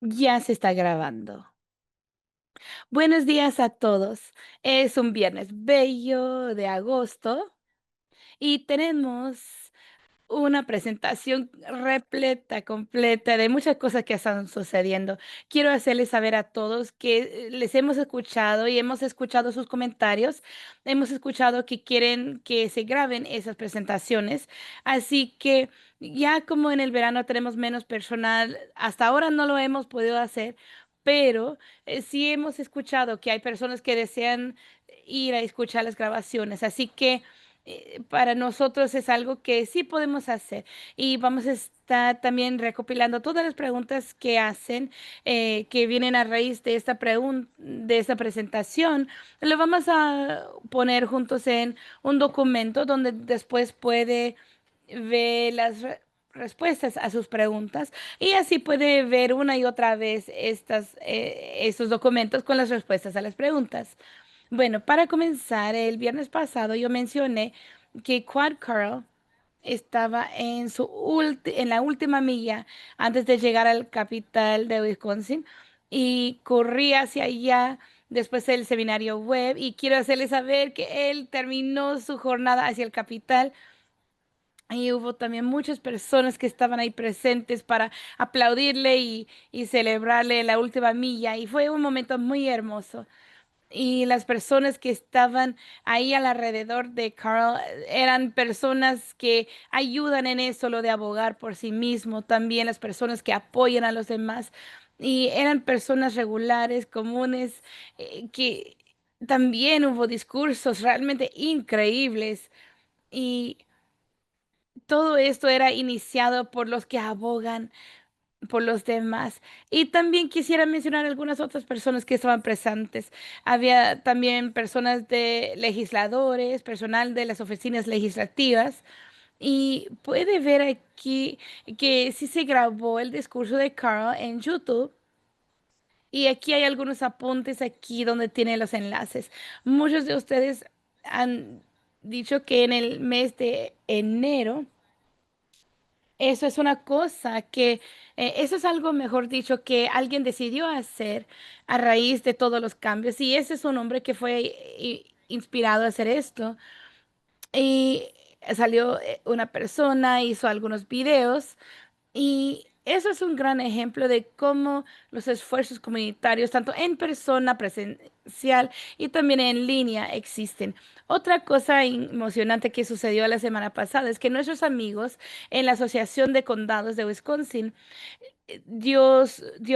Ya se está grabando. Buenos días a todos. Es un viernes bello de agosto y tenemos una presentación repleta, completa de muchas cosas que están sucediendo. Quiero hacerles saber a todos que les hemos escuchado y hemos escuchado sus comentarios. Hemos escuchado que quieren que se graben esas presentaciones. Así que ya como en el verano tenemos menos personal, hasta ahora no lo hemos podido hacer, pero sí hemos escuchado que hay personas que desean ir a escuchar las grabaciones. Así que para nosotros es algo que sí podemos hacer y vamos a estar también recopilando todas las preguntas que hacen, que vienen a raíz de de esta presentación. Lo vamos a poner juntos en un documento donde después puede ver respuestas a sus preguntas y así puede ver una y otra vez estos documentos con las respuestas a las preguntas. Bueno, para comenzar, el viernes pasado yo mencioné que Quad Carl estaba en la última milla antes de llegar al capital de Wisconsin y corría hacia allá después del seminario web y quiero hacerle saber que él terminó su jornada hacia el capital. Y hubo también muchas personas que estaban ahí presentes para aplaudirle y celebrarle la última milla y fue un momento muy hermoso. Y las personas que estaban ahí alrededor de Carl eran personas que ayudan en eso, lo de abogar por sí mismo, también las personas que apoyan a los demás. Y eran personas regulares, comunes, que también hubo discursos realmente increíbles. Y todo esto era iniciado por los que abogan por los demás. Y también quisiera mencionar algunas otras personas que estaban presentes. Había también personas de legisladores, personal de las oficinas legislativas. Y puede ver aquí que sí se grabó el discurso de Carl en YouTube. Y aquí hay algunos apuntes aquí donde tiene los enlaces. Muchos de ustedes han dicho que en el mes de enero eso es una cosa eso es algo, mejor dicho, que alguien decidió hacer a raíz de todos los cambios. Y ese es un hombre que fue inspirado a hacer esto. Y salió una persona, hizo algunos videos y eso es un gran ejemplo de cómo los esfuerzos comunitarios, tanto en persona, presencial y también en línea, existen. Otra cosa emocionante que sucedió la semana pasada es que nuestros amigos en la Asociación de Condados de Wisconsin dio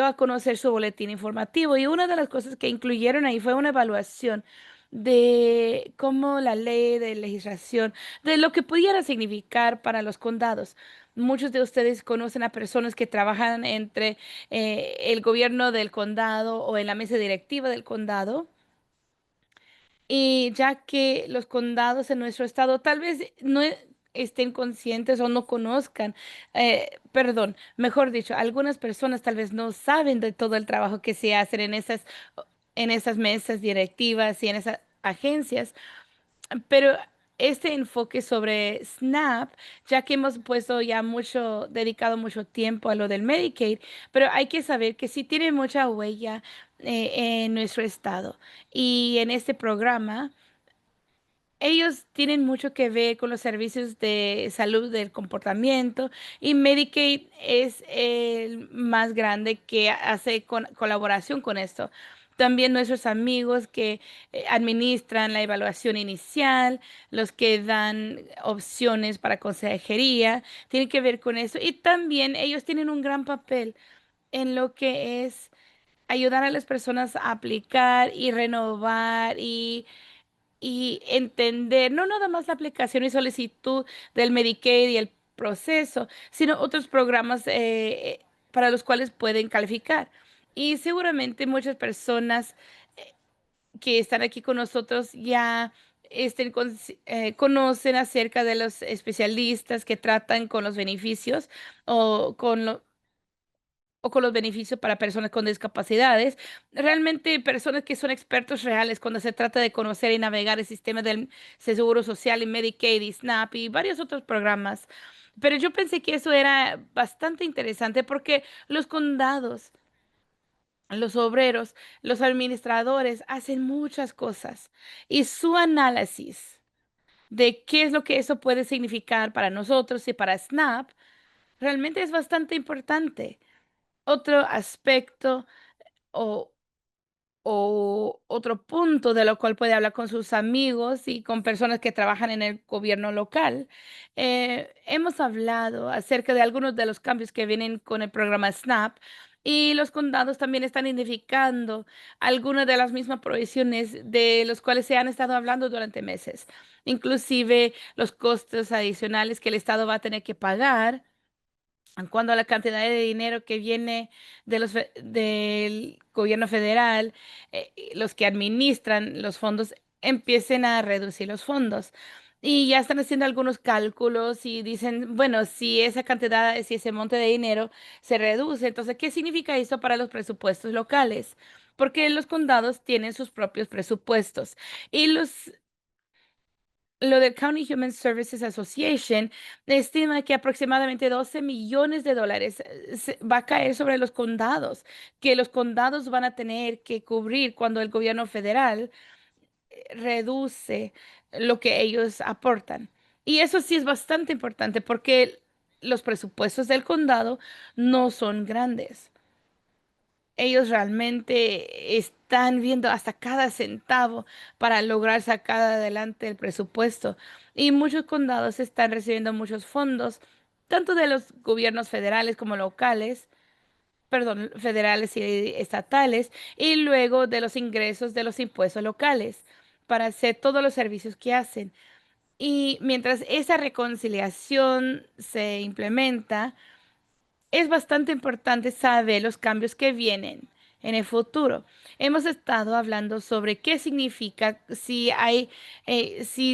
a conocer su boletín informativo y una de las cosas que incluyeron ahí fue una evaluación de cómo la ley de legislación, de lo que pudiera significar para los condados. Muchos de ustedes conocen a personas que trabajan entre el gobierno del condado o en la mesa directiva del condado. Y ya que los condados en nuestro estado tal vez no estén conscientes o no conozcan, perdón, mejor dicho, algunas personas tal vez no saben de todo el trabajo que se hace en esas mesas directivas y en esas agencias. Pero este enfoque sobre SNAP, ya que hemos puesto ya dedicado mucho tiempo a lo del Medicaid, pero hay que saber que sí tiene mucha huella en nuestro estado. Y en este programa, ellos tienen mucho que ver con los servicios de salud del comportamiento y Medicaid es el más grande que hace colaboración con esto. También nuestros amigos que administran la evaluación inicial, los que dan opciones para consejería, tienen que ver con eso. Y también ellos tienen un gran papel en lo que es ayudar a las personas a aplicar y renovar y entender no nada más la aplicación y solicitud del Medicaid y el proceso, sino otros programas para los cuales pueden calificar. Y seguramente muchas personas que están aquí con nosotros ya conocen acerca de los especialistas que tratan con los beneficios o o con los beneficios para personas con discapacidades. Realmente personas que son expertos reales cuando se trata de conocer y navegar el sistema del Seguro Social y Medicaid y SNAP y varios otros programas. Pero yo pensé que eso era bastante interesante porque los condados los obreros, los administradores hacen muchas cosas y su análisis de qué es lo que eso puede significar para nosotros y para Snap realmente es bastante importante. Otro aspecto o otro punto de lo cual puede hablar con sus amigos y con personas que trabajan en el gobierno local. Hemos hablado acerca de algunos de los cambios que vienen con el programa SNAP y los condados también están identificando algunas de las mismas provisiones de los cuales se han estado hablando durante meses, inclusive los costos adicionales que el Estado va a tener que pagar en cuanto a la cantidad de dinero que viene del gobierno federal, los que administran los fondos empiecen a reducir los fondos. Y ya están haciendo algunos cálculos y dicen, bueno, si esa cantidad, si ese monte de dinero se reduce, entonces, ¿qué significa esto para los presupuestos locales? Porque los condados tienen sus propios presupuestos y lo del County Human Services Association estima que aproximadamente 12 millones de dólares va a caer sobre los condados, que los condados van a tener que cubrir cuando el gobierno federal reduce lo que ellos aportan. Y eso sí es bastante importante porque los presupuestos del condado no son grandes. Ellos realmente están viendo hasta cada centavo para lograr sacar adelante el presupuesto. Y muchos condados están recibiendo muchos fondos, tanto de los gobiernos federales como locales, perdón, federales y estatales, y luego de los ingresos de los impuestos locales para hacer todos los servicios que hacen. Y mientras esa reconciliación se implementa, es bastante importante saber los cambios que vienen en el futuro. Hemos estado hablando sobre qué significa si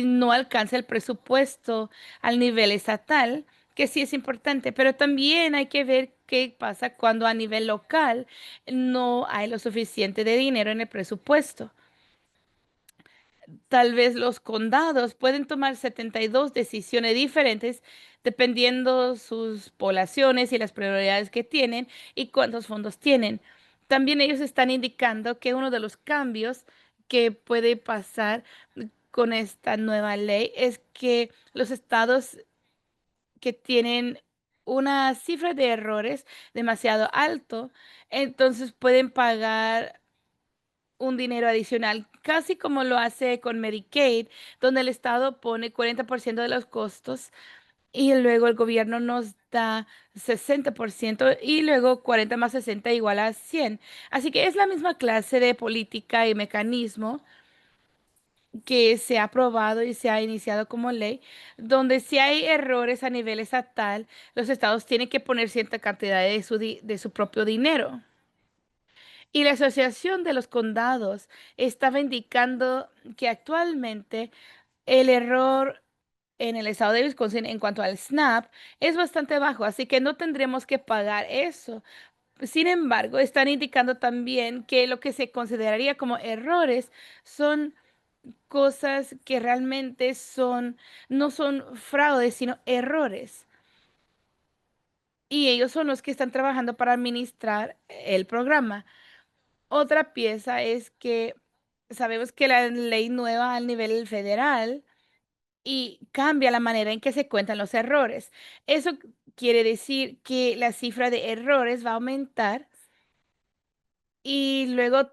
no alcanza el presupuesto al nivel estatal, que sí es importante, pero también hay que ver qué pasa cuando a nivel local no hay lo suficiente de dinero en el presupuesto. Tal vez los condados pueden tomar 72 decisiones diferentes dependiendo sus poblaciones y las prioridades que tienen y cuántos fondos tienen. También ellos están indicando que uno de los cambios que puede pasar con esta nueva ley es que los estados que tienen una cifra de errores demasiado alto, entonces pueden pagar un dinero adicional, casi como lo hace con Medicaid, donde el Estado pone 40% de los costos y luego el gobierno nos da 60% y luego 40 más 60 igual a 100. Así que es la misma clase de política y mecanismo que se ha aprobado y se ha iniciado como ley, donde si hay errores a nivel estatal, los estados tienen que poner cierta cantidad de su propio dinero. Y la Asociación de los Condados estaba indicando que actualmente el error en el estado de Wisconsin en cuanto al SNAP es bastante bajo, así que no tendremos que pagar eso. Sin embargo, están indicando también que lo que se consideraría como errores son cosas que realmente no son fraudes, sino errores. Y ellos son los que están trabajando para administrar el programa. Otra pieza es que sabemos que la ley nueva al nivel federal y cambia la manera en que se cuentan los errores. Eso quiere decir que la cifra de errores va a aumentar y luego,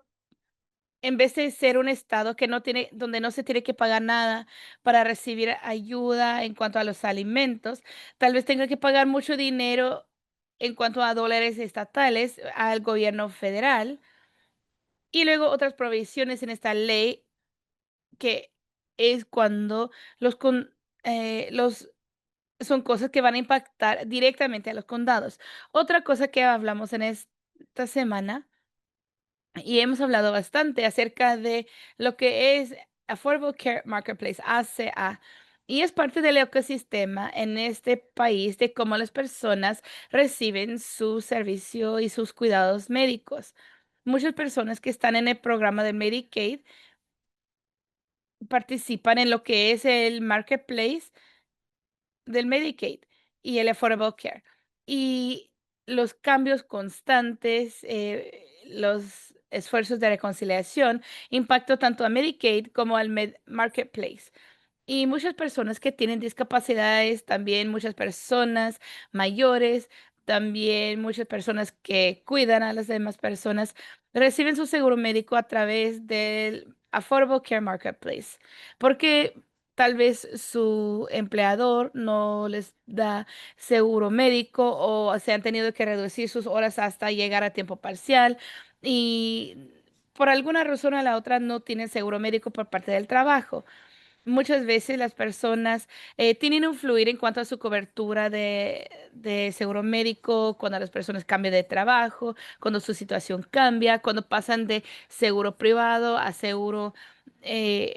en vez de ser un estado que no tiene, donde no se tiene que pagar nada para recibir ayuda en cuanto a los alimentos, tal vez tenga que pagar mucho dinero en cuanto a dólares estatales al gobierno federal. Y luego otras provisiones en esta ley que es cuando los son cosas que van a impactar directamente a los condados. Otra cosa que hablamos en esta semana, y hemos hablado bastante acerca de lo que es Affordable Care Marketplace, ACA, y es parte del ecosistema en este país de cómo las personas reciben su servicio y sus cuidados médicos. Muchas personas que están en el programa de Medicaid participan en lo que es el marketplace del Medicaid y el Affordable Care. Y los cambios constantes, los esfuerzos de reconciliación impactó tanto a Medicaid como al Marketplace. Y muchas personas que tienen discapacidades, también muchas personas mayores, también muchas personas que cuidan a las demás personas, reciben su seguro médico a través del Affordable Care Marketplace, porque tal vez su empleador no les da seguro médico o se han tenido que reducir sus horas hasta llegar a tiempo parcial y por alguna razón o la otra no tienen seguro médico por parte del trabajo. Muchas veces las personas tienen un fluir en cuanto a su cobertura de seguro médico, cuando las personas cambian de trabajo, cuando su situación cambia, cuando pasan de seguro privado a seguro,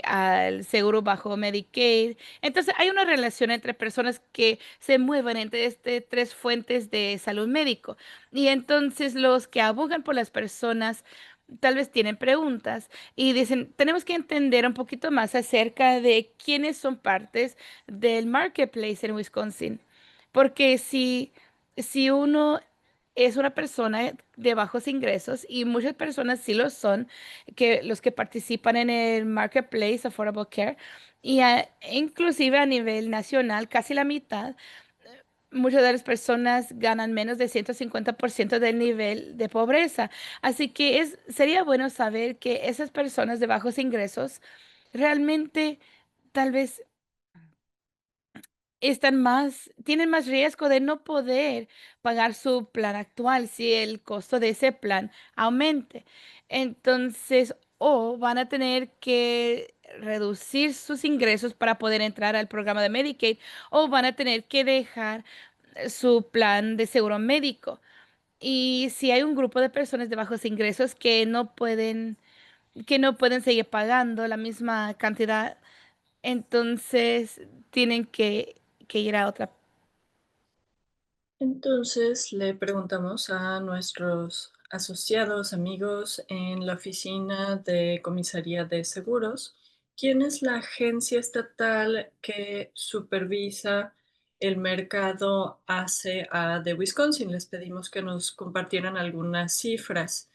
al seguro bajo Medicaid. Entonces, hay una relación entre personas que se mueven entre tres fuentes de salud médico. Y entonces los que abogan por las personas tal vez tienen preguntas y dicen, tenemos que entender un poquito más acerca de quiénes son partes del marketplace en Wisconsin. Porque si uno es una persona de bajos ingresos, y muchas personas sí lo son, que los que participan en el marketplace Affordable Care, y inclusive a nivel nacional, casi la mitad, muchas de las personas ganan menos de 150% del nivel de pobreza. Así que sería bueno saber que esas personas de bajos ingresos realmente tal vez tienen más riesgo de no poder pagar su plan actual si el costo de ese plan aumente. Entonces, o van a tener que reducir sus ingresos para poder entrar al programa de Medicaid, o van a tener que dejar su plan de seguro médico. Y si hay un grupo de personas de bajos ingresos que no pueden seguir pagando la misma cantidad, entonces tienen que ir a otra. Entonces le preguntamos a nuestros asociados, amigos en la oficina de comisaría de seguros, ¿quién es la agencia estatal que supervisa el mercado ACA de Wisconsin? Les pedimos que nos compartieran algunas cifras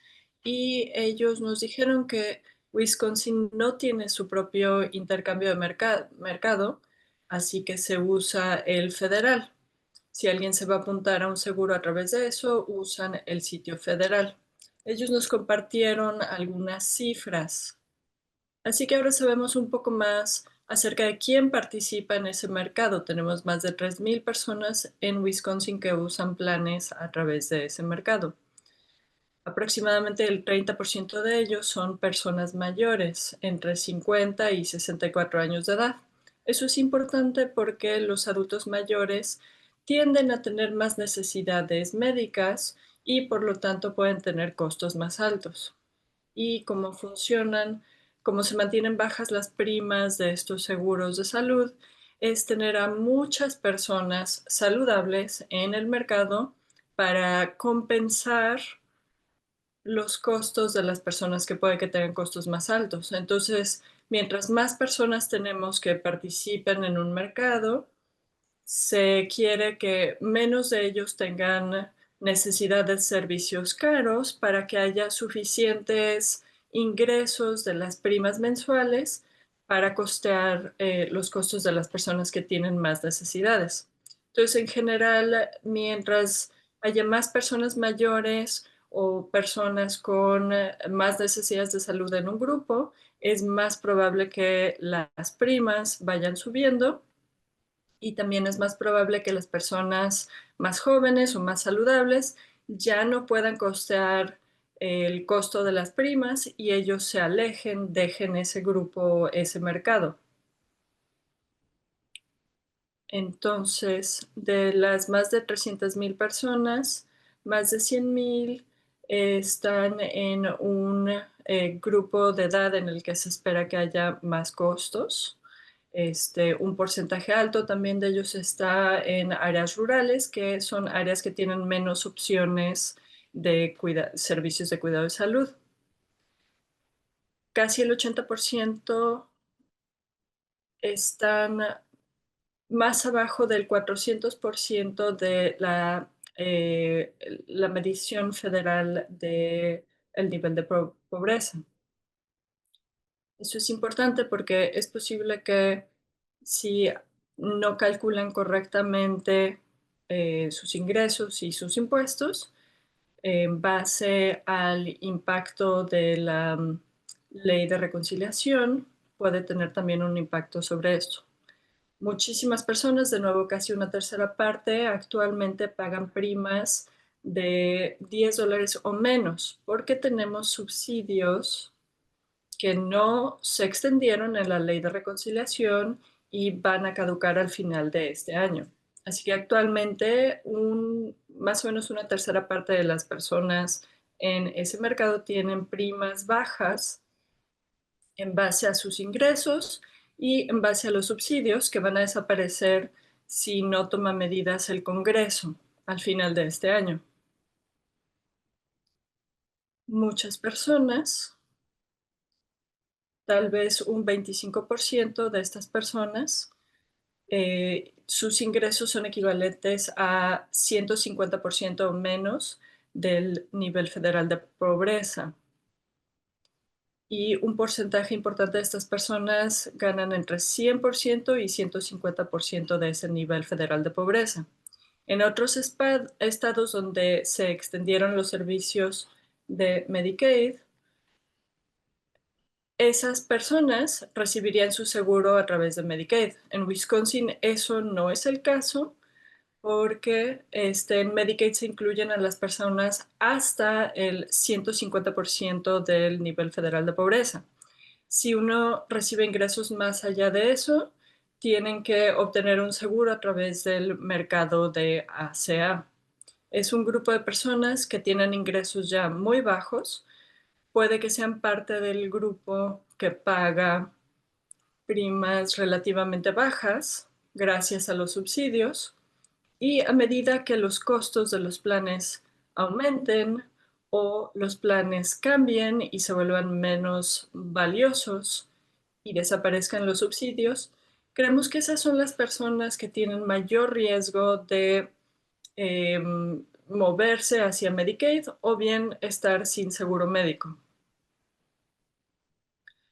y ellos nos dijeron que Wisconsin no tiene su propio intercambio de mercado, así que se usa el federal. Si alguien se va a apuntar a un seguro a través de eso, usan el sitio federal. Ellos nos compartieron algunas cifras. Así que ahora sabemos un poco más acerca de quién participa en ese mercado. Tenemos más de 3,000 personas en Wisconsin que usan planes a través de ese mercado. Aproximadamente el 30% de ellos son personas mayores, entre 50 y 64 años de edad. Eso es importante porque los adultos mayores tienden a tener más necesidades médicas y por lo tanto pueden tener costos más altos. Y cómo funcionan, cómo se mantienen bajas las primas de estos seguros de salud, es tener a muchas personas saludables en el mercado para compensar los costos de las personas que puede que tengan costos más altos. Entonces, mientras más personas tenemos que participen en un mercado, se quiere que menos de ellos tengan necesidad de servicios caros para que haya suficientes ingresos de las primas mensuales para costear los costos de las personas que tienen más necesidades. Entonces, en general, mientras haya más personas mayores o personas con más necesidades de salud en un grupo, es más probable que las primas vayan subiendo y también es más probable que las personas más jóvenes o más saludables ya no puedan costear el costo de las primas y ellos se alejen, dejen ese grupo, ese mercado. Entonces, de las más de 300,000 personas, más de 100,000 están en un grupo de edad en el que se espera que haya más costos. Un porcentaje alto también de ellos está en áreas rurales, que son áreas que tienen menos opciones de servicios de cuidado de salud. Casi el 80% están más abajo del 400% de la medición federal de el nivel de pobreza. Eso es importante porque es posible que si no calculan correctamente sus ingresos y sus impuestos, en base al impacto de la ley de reconciliación, puede tener también un impacto sobre esto. Muchísimas personas, de nuevo casi una tercera parte, actualmente pagan primas de $10 o menos porque tenemos subsidios que no se extendieron en la ley de reconciliación y van a caducar al final de este año. Así que actualmente más o menos una tercera parte de las personas en ese mercado tienen primas bajas en base a sus ingresos y en base a los subsidios que van a desaparecer si no toma medidas el Congreso al final de este año. Muchas personas, tal vez un 25% de estas personas, sus ingresos son equivalentes a 150% o menos del nivel federal de pobreza. Y un porcentaje importante de estas personas ganan entre 100% y 150% de ese nivel federal de pobreza. En otros estados donde se extendieron los servicios de Medicaid, esas personas recibirían su seguro a través de Medicaid. En Wisconsin eso no es el caso porque en Medicaid se incluyen a las personas hasta el 150% del nivel federal de pobreza. Si uno recibe ingresos más allá de eso, tienen que obtener un seguro a través del mercado de ACA. Es un grupo de personas que tienen ingresos ya muy bajos. Puede que sean parte del grupo que paga primas relativamente bajas gracias a los subsidios, y a medida que los costos de los planes aumenten o los planes cambien y se vuelvan menos valiosos y desaparezcan los subsidios, creemos que esas son las personas que tienen mayor riesgo de eh, moverse hacia Medicaid o bien estar sin seguro médico.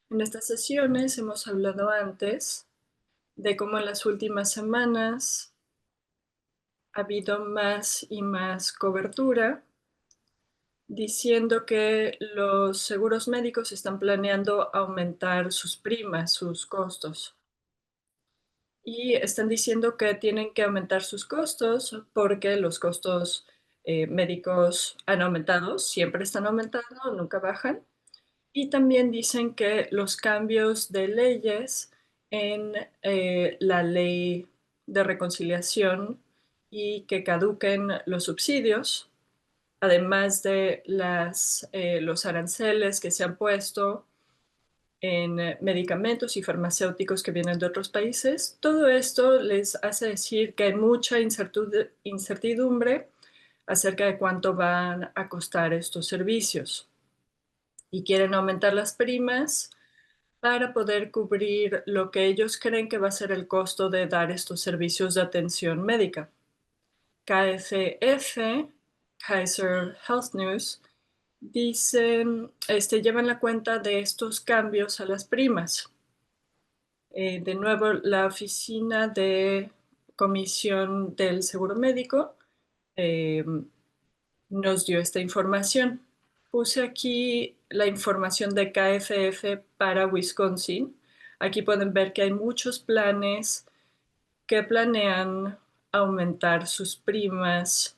En estas sesiones hemos hablado antes de cómo en las últimas semanas ha habido más y más cobertura diciendo que los seguros médicos están planeando aumentar sus primas, sus costos. Y están diciendo que tienen que aumentar sus costos porque los costos médicos han aumentado, siempre están aumentando, nunca bajan. Y también dicen que los cambios de leyes en la ley de reconciliación y que caduquen los subsidios, además de los aranceles que se han puesto en medicamentos y farmacéuticos que vienen de otros países, todo esto les hace decir que hay mucha incertidumbre acerca de cuánto van a costar estos servicios y quieren aumentar las primas para poder cubrir lo que ellos creen que va a ser el costo de dar estos servicios de atención médica. KFF, Kaiser Health News, dicen, llevan la cuenta de estos cambios a las primas. De nuevo, la Oficina de Comisión del Seguro Médico eh, nos dio esta información. Puse aquí la información de KFF para Wisconsin. Aquí pueden ver que hay muchos planes que planean aumentar sus primas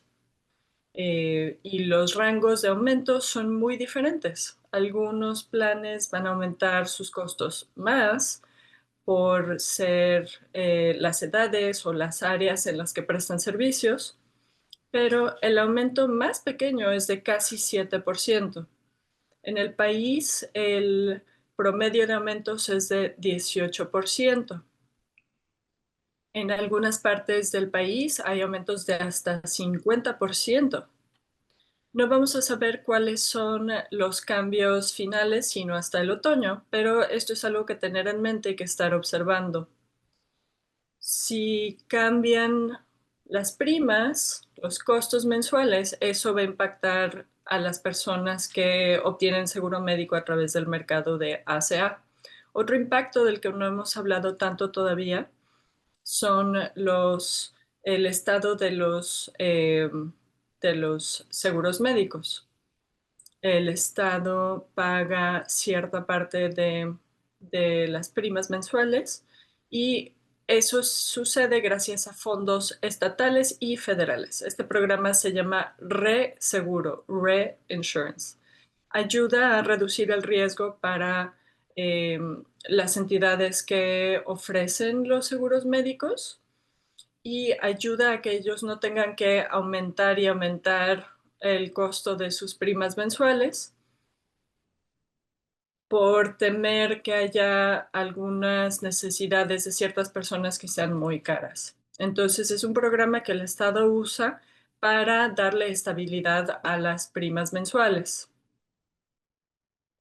y los rangos de aumento son muy diferentes. Algunos planes van a aumentar sus costos más por ser las edades o las áreas en las que prestan servicios, pero el aumento más pequeño es de casi 7%. En el país, el promedio de aumentos es de 18%. En algunas partes del país hay aumentos de hasta 50%. No vamos a saber cuáles son los cambios finales sino hasta el otoño, pero esto es algo que tener en mente y que estar observando. Si cambian las primas, los costos mensuales, eso va a impactar a las personas que obtienen seguro médico a través del mercado de ACA. Otro impacto del que no hemos hablado tanto todavía son el estado de los seguros médicos. El Estado paga cierta parte de las primas mensuales y eso sucede gracias a fondos estatales y federales. Este programa se llama ReSeguro, Reinsurance. Ayuda a reducir el riesgo para eh, las entidades que ofrecen los seguros médicos y ayuda a que ellos no tengan que aumentar y aumentar el costo de sus primas mensuales por temer que haya algunas necesidades de ciertas personas que sean muy caras. Entonces es un programa que el Estado usa para darle estabilidad a las primas mensuales.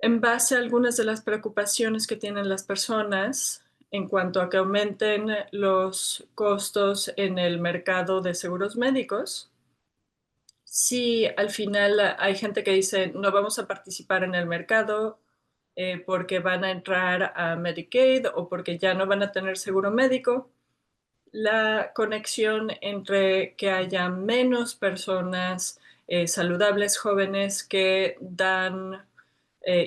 En base a algunas de las preocupaciones que tienen las personas en cuanto a que aumenten los costos en el mercado de seguros médicos, si al final hay gente que dice no vamos a participar en el mercado porque van a entrar a Medicaid o porque ya no van a tener seguro médico, la conexión entre que haya menos personas saludables, jóvenes, que dan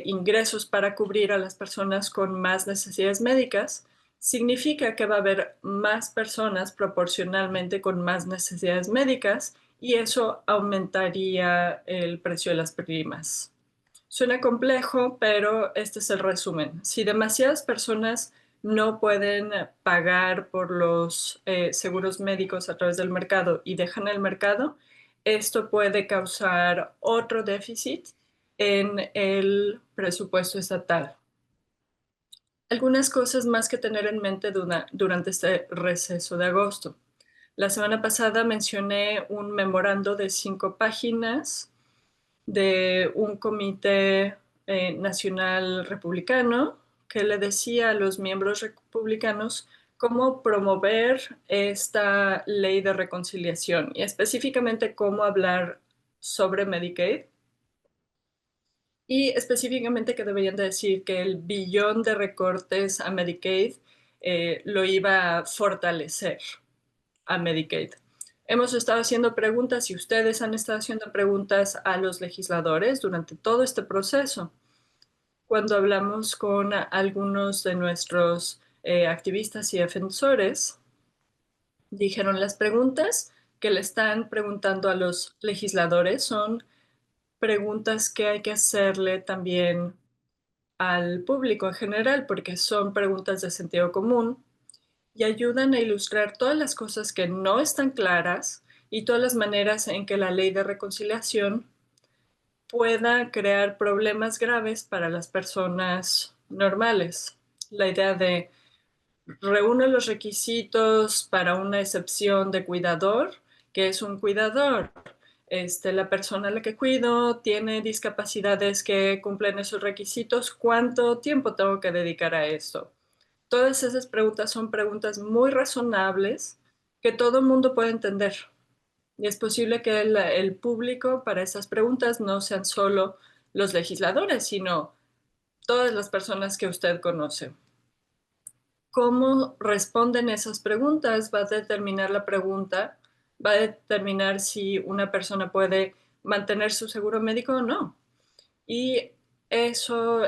ingresos para cubrir a las personas con más necesidades médicas, significa que va a haber más personas proporcionalmente con más necesidades médicas y eso aumentaría el precio de las primas. Suena complejo, pero este es el resumen. Si demasiadas personas no pueden pagar por los seguros médicos a través del mercado y dejan el mercado, esto puede causar otro déficit en el presupuesto estatal. Algunas cosas más que tener en mente durante este receso de agosto. La semana pasada mencioné un memorando de 5 páginas de un comité nacional republicano que le decía a los miembros republicanos cómo promover esta ley de reconciliación y específicamente cómo hablar sobre Medicaid y específicamente que deberían de decir que el billón de recortes a Medicaid lo iba a fortalecer a Medicaid. Hemos estado haciendo preguntas y ustedes han estado haciendo preguntas a los legisladores durante todo este proceso. Cuando hablamos con algunos de nuestros activistas y defensores, dijeron las preguntas que le están preguntando a los legisladores son preguntas que hay que hacerle también al público en general, porque son preguntas de sentido común y ayudan a ilustrar todas las cosas que no están claras y todas las maneras en que la ley de reconciliación pueda crear problemas graves para las personas normales. La idea de reúne los requisitos para una excepción de cuidador, que es un cuidador. La persona a la que cuido tiene discapacidades que cumplen esos requisitos. ¿Cuánto tiempo tengo que dedicar a esto? Todas esas preguntas son preguntas muy razonables que todo el mundo puede entender. Y es posible que el público para esas preguntas no sean solo los legisladores, sino todas las personas que usted conoce. Cómo responden esas preguntas va a determinar la pregunta, va a determinar si una persona puede mantener su seguro médico o no. Y eso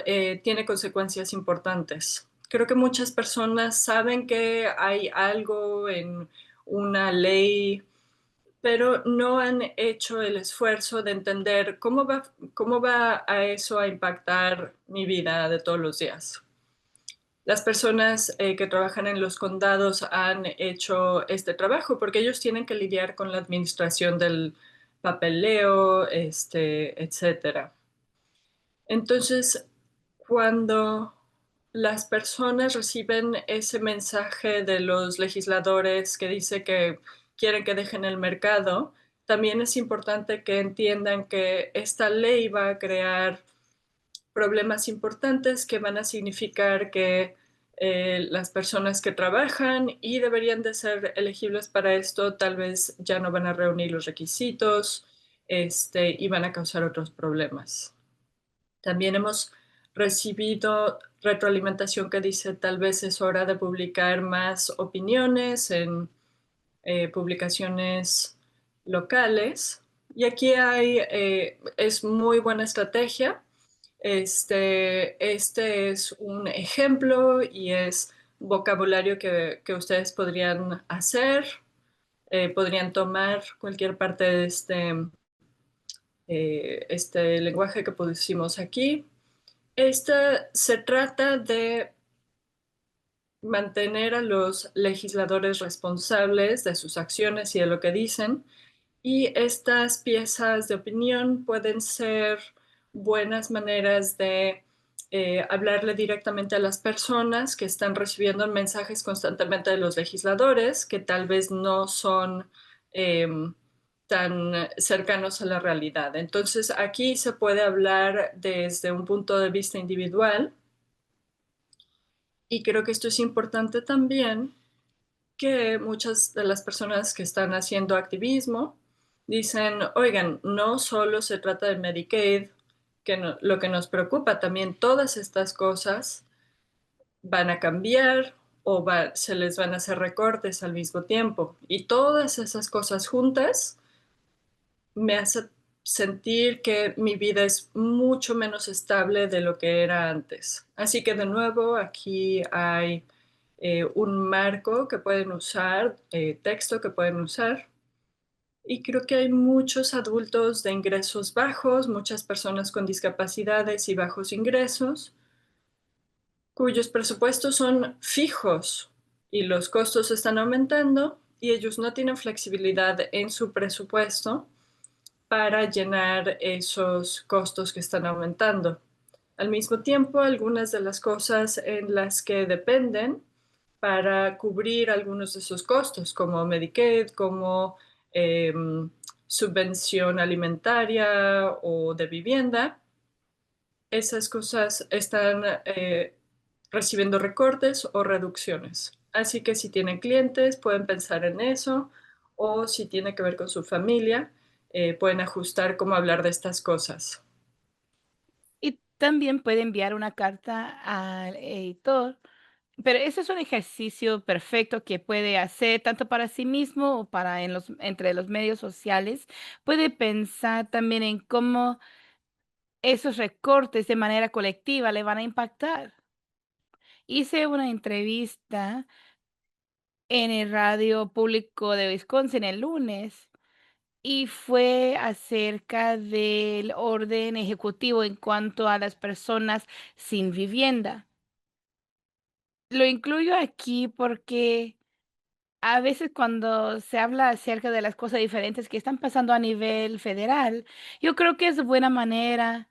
tiene consecuencias importantes. Creo que muchas personas saben que hay algo en una ley, pero no han hecho el esfuerzo de entender cómo va a eso a impactar mi vida de todos los días. Las personas que trabajan en los condados han hecho este trabajo porque ellos tienen que lidiar con la administración del papeleo, etcétera. Entonces, cuando las personas reciben ese mensaje de los legisladores que dice que quieren que dejen el mercado, también es importante que entiendan que esta ley va a crear problemas importantes que van a significar que las personas que trabajan y deberían de ser elegibles para esto tal vez ya no van a reunir los requisitos. y van a causar otros problemas. También hemos recibido retroalimentación que dice tal vez es hora de publicar más opiniones en publicaciones locales. Y aquí es muy buena estrategia. Este es un ejemplo y es vocabulario que ustedes podrían hacer, podrían tomar cualquier parte de este lenguaje que pusimos aquí. Se trata de mantener a los legisladores responsables de sus acciones y de lo que dicen. Y estas piezas de opinión pueden ser buenas maneras de hablarle directamente a las personas que están recibiendo mensajes constantemente de los legisladores, que tal vez no son eh, tan cercanos a la realidad. Entonces, aquí se puede hablar desde un punto de vista individual y creo que esto es importante también que muchas de las personas que están haciendo activismo dicen, oigan, no solo se trata de Medicaid, lo que nos preocupa, también todas estas cosas van a cambiar o se les van a hacer recortes al mismo tiempo. Y todas esas cosas juntas me hace sentir que mi vida es mucho menos estable de lo que era antes. Así que de nuevo aquí hay un marco que pueden usar, texto que pueden usar. Y creo que hay muchos adultos de ingresos bajos, muchas personas con discapacidades y bajos ingresos, cuyos presupuestos son fijos y los costos están aumentando y ellos no tienen flexibilidad en su presupuesto para llenar esos costos que están aumentando. Al mismo tiempo, algunas de las cosas en las que dependen para cubrir algunos de esos costos, como Medicaid, como eh, subvención alimentaria o de vivienda, esas cosas están recibiendo recortes o reducciones. Así que si tienen clientes, pueden pensar en eso, o si tiene que ver con su familia, pueden ajustar cómo hablar de estas cosas. Y también puede enviar una carta al editor, pero ese es un ejercicio perfecto que puede hacer tanto para sí mismo o para entre los medios sociales. Puede pensar también en cómo esos recortes de manera colectiva le van a impactar. Hice una entrevista en el radio público de Wisconsin el lunes y fue acerca del orden ejecutivo en cuanto a las personas sin vivienda. Lo incluyo aquí porque a veces cuando se habla acerca de las cosas diferentes que están pasando a nivel federal, yo creo que es buena manera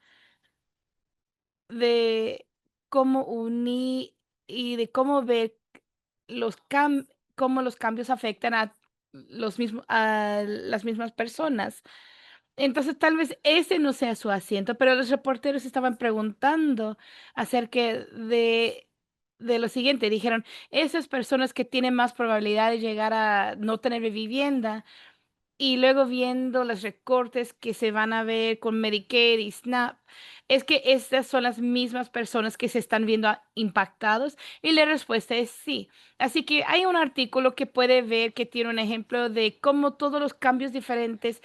de cómo unir y de cómo ver los cómo los cambios afectan a las mismas personas. Entonces, tal vez ese no sea su asiento, pero los reporteros estaban preguntando acerca de lo siguiente. Dijeron, esas personas que tienen más probabilidad de llegar a no tener vivienda, y luego viendo los recortes que se van a ver con Medicare y SNAP, es que estas son las mismas personas que se están viendo impactados y la respuesta es sí. Así que hay un artículo que puede ver que tiene un ejemplo de cómo todos los cambios diferentes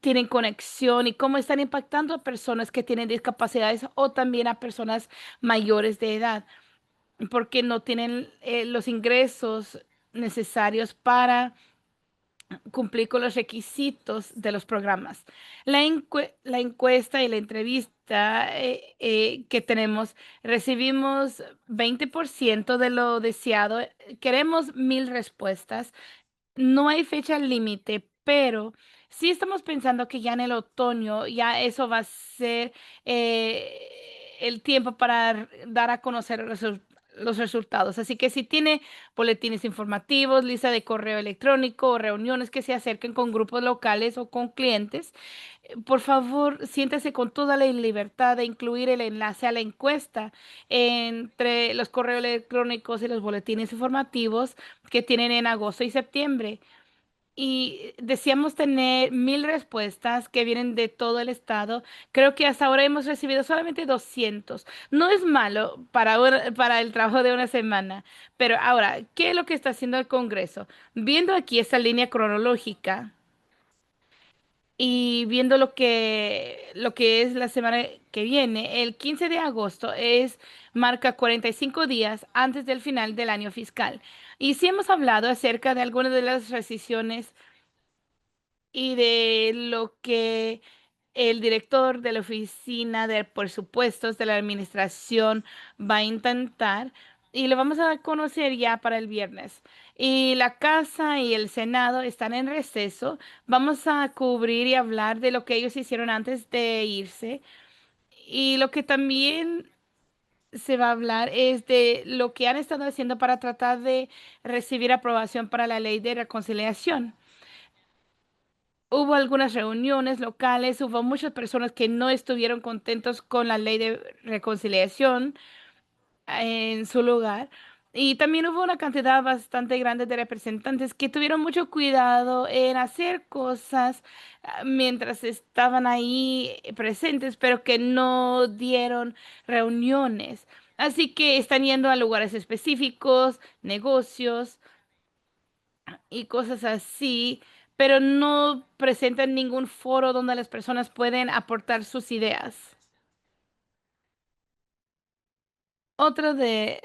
tienen conexión y cómo están impactando a personas que tienen discapacidades o también a personas mayores de edad, porque no tienen los ingresos necesarios para cumplir con los requisitos de los programas. La encuesta y la entrevista que tenemos, recibimos 20% de lo deseado. Queremos 1,000 respuestas. No hay fecha límite, pero sí estamos pensando que ya en el otoño ya eso va a ser el tiempo para dar a conocer los resultados. Así que si tiene boletines informativos, lista de correo electrónico o reuniones que se acerquen con grupos locales o con clientes, por favor, siéntese con toda la libertad de incluir el enlace a la encuesta entre los correos electrónicos y los boletines informativos que tienen en agosto y septiembre. y decíamos tener 1,000 respuestas que vienen de todo el estado. Creo que hasta ahora hemos recibido solamente 200. No es malo para el trabajo de una semana, pero ahora, ¿qué es lo que está haciendo el Congreso? Viendo aquí esa línea cronológica y viendo lo que es la semana que viene, el 15 de agosto marca 45 días antes del final del año fiscal. Y sí hemos hablado acerca de algunas de las decisiones y de lo que el director de la oficina de presupuestos de la administración va a intentar, y lo vamos a conocer ya para el viernes. Y la Casa y el Senado están en receso. Vamos a cubrir y hablar de lo que ellos hicieron antes de irse. Y lo que también se va a hablar es de lo que han estado haciendo para tratar de recibir aprobación para la ley de reconciliación. Hubo algunas reuniones locales, hubo muchas personas que no estuvieron contentos con la ley de reconciliación en su lugar. Y también hubo una cantidad bastante grande de representantes que tuvieron mucho cuidado en hacer cosas mientras estaban ahí presentes, pero que no dieron reuniones. Así que están yendo a lugares específicos, negocios y cosas así, pero no presentan ningún foro donde las personas pueden aportar sus ideas. Otro de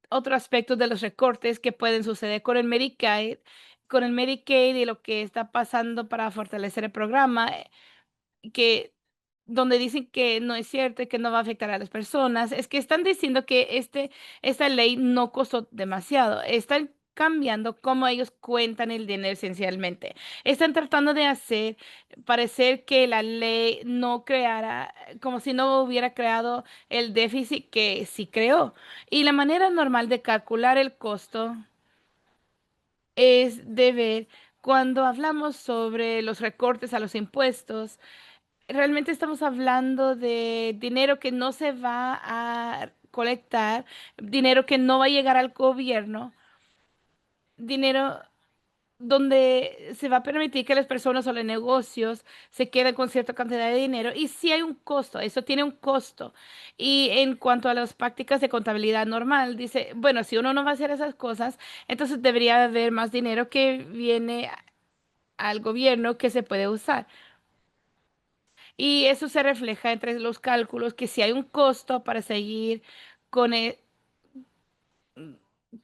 Otro aspecto de los recortes que pueden suceder con el Medicaid y lo que está pasando para fortalecer el programa, que donde dicen que no es cierto y que no va a afectar a las personas, es que están diciendo que esta ley no costó demasiado. Están cambiando cómo ellos cuentan el dinero esencialmente. Están tratando de hacer parecer que la ley no creara, como si no hubiera creado el déficit que sí creó. Y la manera normal de calcular el costo es de ver cuando hablamos sobre los recortes a los impuestos. Realmente estamos hablando de dinero que no se va a colectar, dinero que no va a llegar al gobierno, dinero donde se va a permitir que las personas o los negocios se queden con cierta cantidad de dinero. Y sí hay un costo, eso tiene un costo. Y en cuanto a las prácticas de contabilidad normal, dice, bueno, si uno no va a hacer esas cosas, entonces debería haber más dinero que viene al gobierno que se puede usar. Y eso se refleja entre los cálculos, que si hay un costo para seguir con el,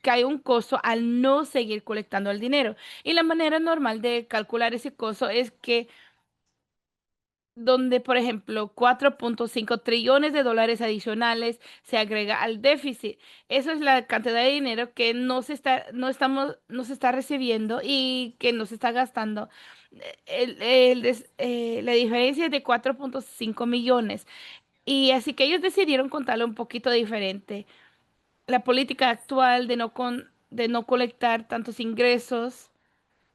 que hay un costo al no seguir colectando el dinero. Y la manera normal de calcular ese costo es que donde, por ejemplo, 4,5 trillones de dólares adicionales se agrega al déficit. Eso es la cantidad de dinero que no se está recibiendo y que no se está gastando. La diferencia es de 4,5 millones. Y así que ellos decidieron contarlo un poquito diferente. La política actual de no colectar tantos ingresos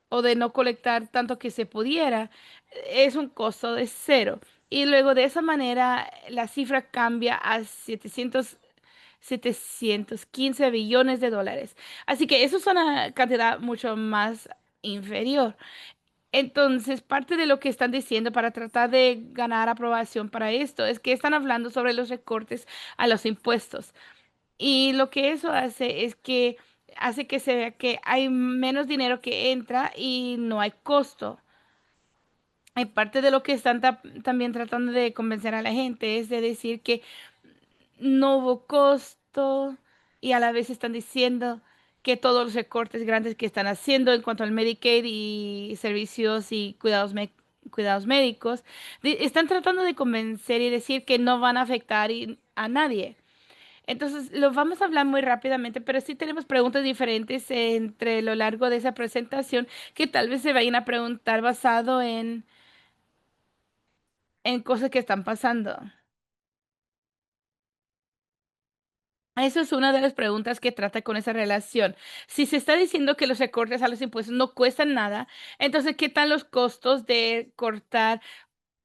o de no colectar tanto que se pudiera, es un costo de cero. Y luego de esa manera la cifra cambia a 715 billones de dólares. Así que eso es una cantidad mucho más inferior. Entonces, parte de lo que están diciendo para tratar de ganar aprobación para esto es que están hablando sobre los recortes a los impuestos. Y lo que eso hace es que hace que se vea que hay menos dinero que entra y no hay costo. Y parte de lo que están también tratando de convencer a la gente es de decir que no hubo costo, y a la vez están diciendo que todos los recortes grandes que están haciendo en cuanto al Medicaid y servicios y cuidados médicos, están tratando de convencer y decir que no van a afectar a nadie. Entonces, lo vamos a hablar muy rápidamente, pero sí tenemos preguntas diferentes entre lo largo de esa presentación que tal vez se vayan a preguntar basado en cosas que están pasando. Eso es una de las preguntas que trata con esa relación. Si se está diciendo que los recortes a los impuestos no cuestan nada, entonces, ¿qué tal los costos de cortar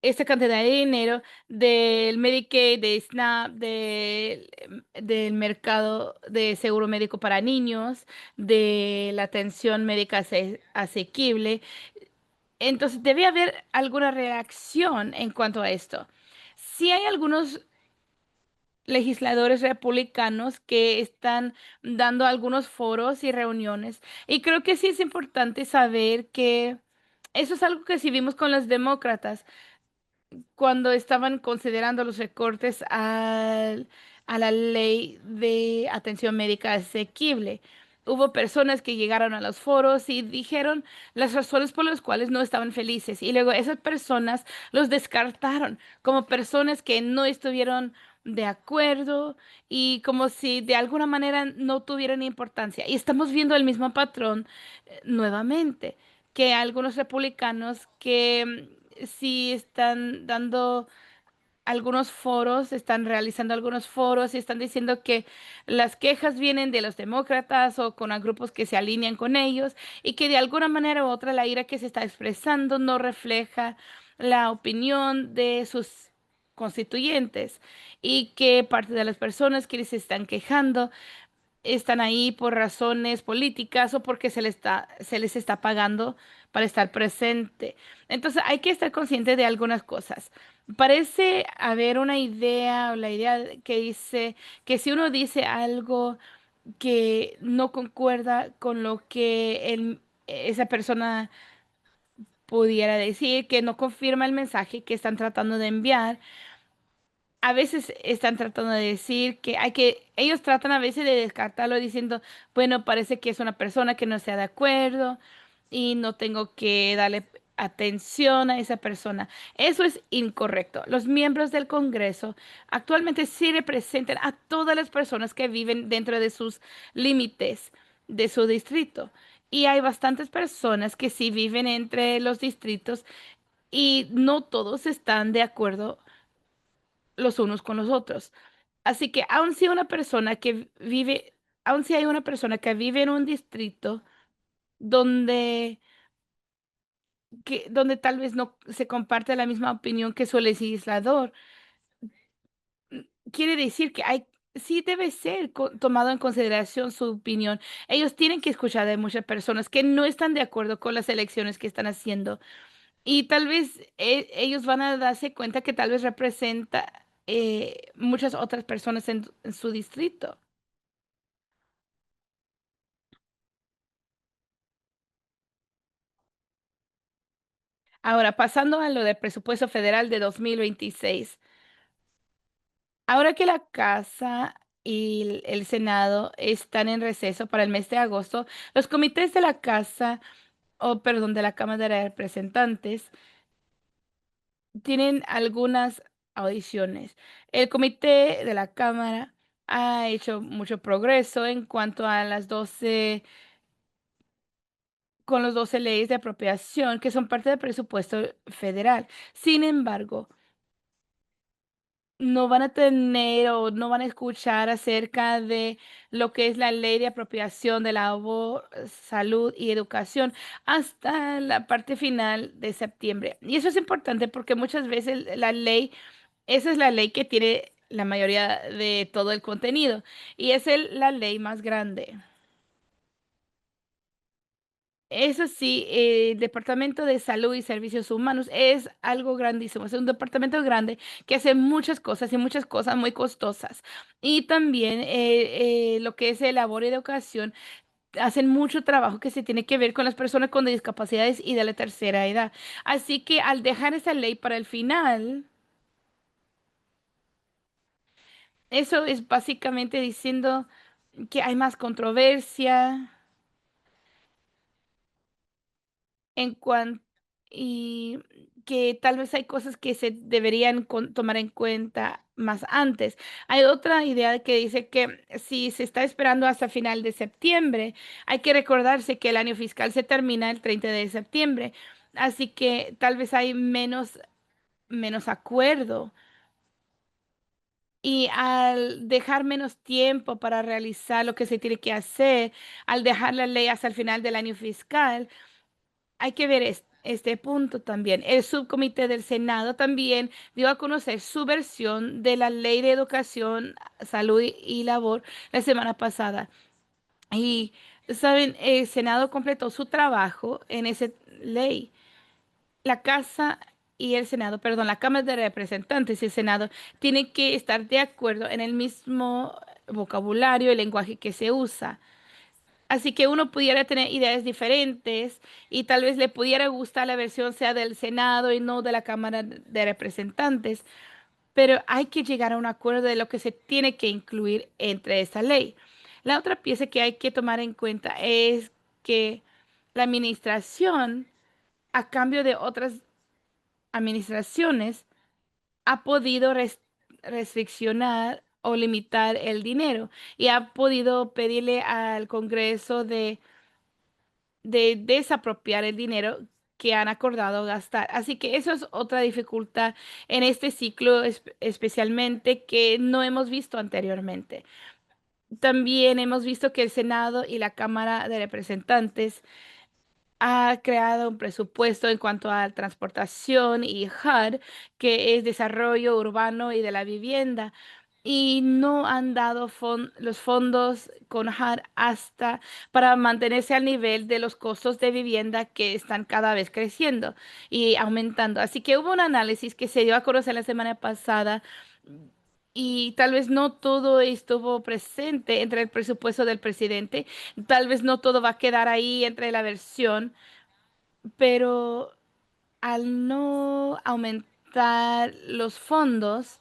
esta cantidad de dinero del Medicaid, de SNAP, del mercado de seguro médico para niños, de la atención médica asequible. Entonces, debe haber alguna reacción en cuanto a esto. Sí hay algunos legisladores republicanos que están dando algunos foros y reuniones. Y creo que sí es importante saber que eso es algo que sí vimos con los demócratas cuando estaban considerando los recortes a la ley de atención médica asequible. Hubo personas que llegaron a los foros y dijeron las razones por las cuales no estaban felices. Y luego esas personas los descartaron como personas que no estuvieron de acuerdo y como si de alguna manera no tuvieran importancia. Y estamos viendo el mismo patrón nuevamente, que algunos republicanos que sí están dando algunos foros, están realizando algunos foros y están diciendo que las quejas vienen de los demócratas o con a grupos que se alinean con ellos y que de alguna manera u otra la ira que se está expresando no refleja la opinión de sus constituyentes y que parte de las personas que se están quejando están ahí por razones políticas o porque se les está pagando para estar presente. Entonces hay que estar consciente de algunas cosas. Parece haber una idea o la idea que dice que si uno dice algo que no concuerda con lo que esa persona pudiera decir, que no confirma el mensaje que están tratando de enviar, a veces están tratando de decir ellos tratan a veces de descartarlo diciendo, bueno, parece que es una persona que no está de acuerdo y no tengo que darle atención a esa persona. Eso es incorrecto. Los miembros del Congreso actualmente sí representan a todas las personas que viven dentro de sus límites de su distrito. Y hay bastantes personas que sí viven entre los distritos y no todos están de acuerdo los unos con los otros. Así que aun si una persona que vive, aun si hay una persona que vive en un distrito donde, donde tal vez no se comparte la misma opinión que su legislador, quiere decir que sí debe ser tomado en consideración su opinión. Ellos tienen que escuchar de muchas personas que no están de acuerdo con las elecciones que están haciendo. Y tal vez ellos van a darse cuenta que tal vez representa muchas otras personas en su distrito. Ahora, pasando a lo del presupuesto federal de 2026. Ahora que la Casa y el Senado están en receso para el mes de agosto, los comités de la Casa, o perdón, de la Cámara de Representantes, tienen algunas audiciones. El comité de la Cámara ha hecho mucho progreso en cuanto a con los 12 leyes de apropiación que son parte del presupuesto federal. Sin embargo, no van a tener o no van a escuchar acerca de lo que es la ley de apropiación de labor, salud y educación hasta la parte final de septiembre. Y eso es importante porque muchas veces esa es la ley que tiene la mayoría de todo el contenido y es la ley más grande. Eso sí, el Departamento de Salud y Servicios Humanos es algo grandísimo. Es un departamento grande que hace muchas cosas y muchas cosas muy costosas. Y también lo que es el labor y educación hacen mucho trabajo que se tiene que ver con las personas con discapacidades y de la tercera edad. Así que al dejar esa ley para el final, eso es básicamente diciendo que hay más controversia en cuanto y que tal vez hay cosas que se deberían tomar en cuenta más antes. Hay otra idea que dice que si se está esperando hasta final de septiembre, hay que recordarse que el año fiscal se termina el 30 de septiembre, así que tal vez hay menos acuerdo. Y al dejar menos tiempo para realizar lo que se tiene que hacer, al dejar la ley hasta el final del año fiscal, hay que ver esto. este punto también. El subcomité del Senado también dio a conocer su versión de la Ley de Educación, Salud y Labor la semana pasada. Y, ¿saben? El Senado completó su trabajo en esa ley. La Casa y el Senado, perdón, la Cámara de Representantes y el Senado tienen que estar de acuerdo en el mismo vocabulario y lenguaje que se usa. Así que uno pudiera tener ideas diferentes y tal vez le pudiera gustar la versión sea del Senado y no de la Cámara de Representantes, pero hay que llegar a un acuerdo de lo que se tiene que incluir entre esa ley. La otra pieza que hay que tomar en cuenta es que la administración, a cambio de otras administraciones, ha podido restriccionar o limitar el dinero y ha podido pedirle al Congreso de desapropiar el dinero que han acordado gastar. Así que eso es otra dificultad en este ciclo, especialmente que no hemos visto anteriormente. También hemos visto que el Senado y la Cámara de Representantes ha creado un presupuesto en cuanto a transportación y HUD, que es desarrollo urbano y de la vivienda, y no han dado los fondos con HUD hasta para mantenerse al nivel de los costos de vivienda que están cada vez creciendo y aumentando. Así que hubo un análisis que se dio a conocer la semana pasada. Y tal vez no todo estuvo presente entre el presupuesto del presidente, tal vez no todo va a quedar ahí entre la versión, pero al no aumentar los fondos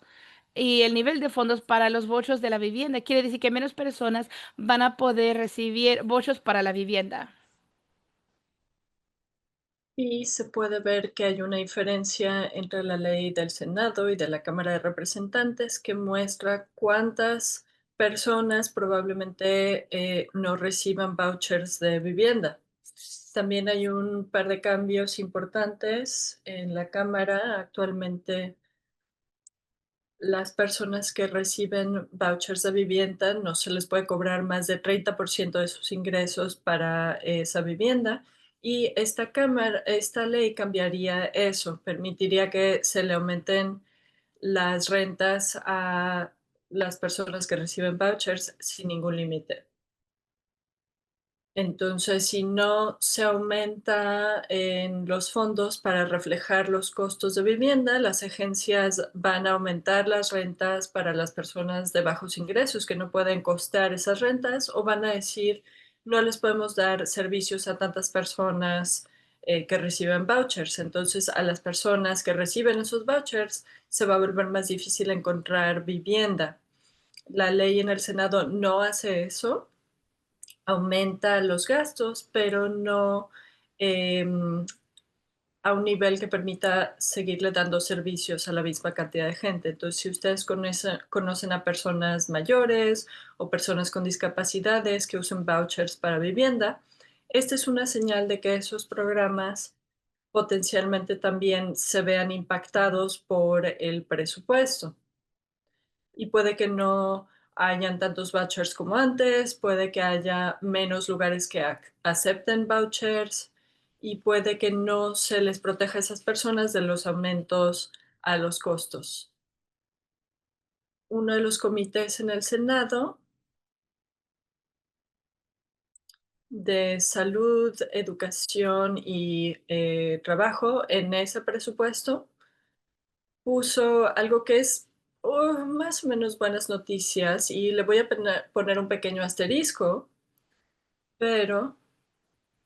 y el nivel de fondos para los bochos de la vivienda, quiere decir que menos personas van a poder recibir bochos para la vivienda. Y se puede ver que hay una diferencia entre la ley del Senado y de la Cámara de Representantes que muestra cuántas personas probablemente no reciban vouchers de vivienda. También hay un par de cambios importantes en la Cámara. Actualmente, las personas que reciben vouchers de vivienda no se les puede cobrar más de 30% de sus ingresos para esa vivienda. Y esta ley cambiaría eso, permitiría que se le aumenten las rentas a las personas que reciben vouchers sin ningún límite. Entonces, si no se aumenta en los fondos para reflejar los costos de vivienda, las agencias van a aumentar las rentas para las personas de bajos ingresos que no pueden costear esas rentas o van a decir, no les podemos dar servicios a tantas personas que reciben vouchers. Entonces, a las personas que reciben esos vouchers se va a volver más difícil encontrar vivienda. La ley en el Senado no hace eso, aumenta los gastos, pero no em, a un nivel que permita seguirle dando servicios a la misma cantidad de gente. Entonces, si ustedes conocen a personas mayores o personas con discapacidades que usen vouchers para vivienda, esta es una señal de que esos programas potencialmente también se vean impactados por el presupuesto y puede que no hayan tantos vouchers como antes, puede que haya menos lugares que acepten vouchers y puede que no se les proteja a esas personas de los aumentos a los costos. Uno de los comités en el Senado de salud, educación y trabajo en ese presupuesto puso algo que es más o menos buenas noticias y le voy a poner un pequeño asterisco, pero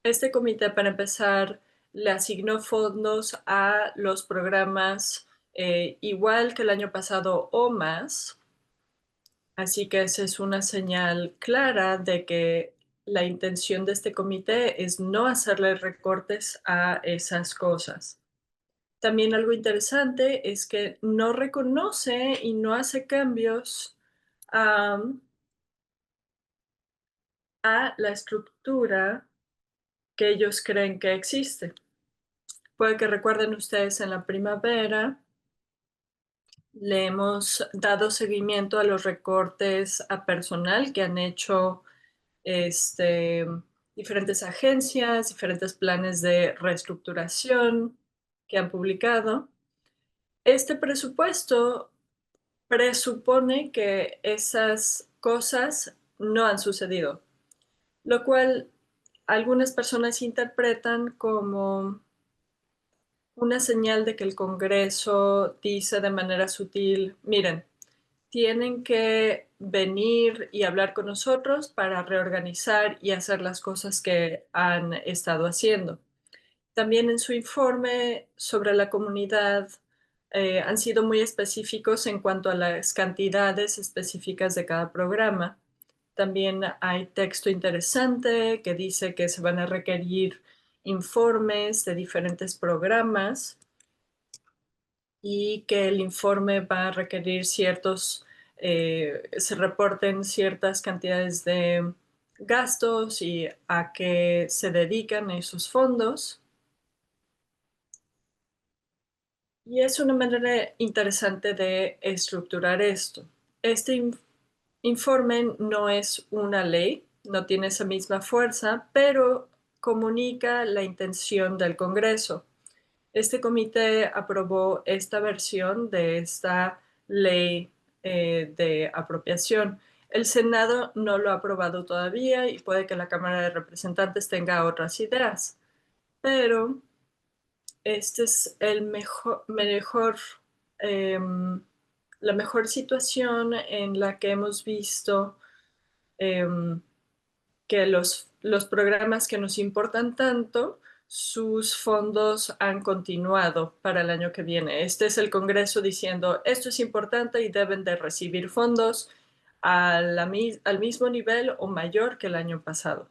este comité, para empezar, le asignó fondos a los programas igual que el año pasado o más, así que esa es una señal clara de que la intención de este comité es no hacerle recortes a esas cosas. También algo interesante es que no reconoce y no hace cambios am, a la estructura que ellos creen que existe. Puede que recuerden ustedes en la primavera, le hemos dado seguimiento a los recortes a personal que han hecho este, diferentes agencias, diferentes planes de reestructuración que han publicado. Este presupuesto presupone que esas cosas no han sucedido, lo cual algunas personas interpretan como una señal de que el Congreso dice de manera sutil, miren, tienen que venir y hablar con nosotros para reorganizar y hacer las cosas que han estado haciendo. También en su informe sobre la comunidad han sido muy específicos en cuanto a las cantidades específicas de cada programa. También hay texto interesante que dice que se van a requerir informes de diferentes programas y que el informe va a requerir se reporten ciertas cantidades de gastos y a qué se dedican esos fondos. Y es una manera interesante de estructurar esto. Este informe no es una ley, no tiene esa misma fuerza, pero comunica la intención del Congreso. Este comité aprobó esta versión de esta ley de apropiación. El Senado no lo ha aprobado todavía y puede que la Cámara de Representantes tenga otras ideas, pero este es em, la mejor situación en la que hemos visto em, que los programas que nos importan tanto, sus fondos han continuado para el año que viene. Este es el Congreso diciendo, esto es importante y deben de recibir fondos al mismo nivel o mayor que el año pasado.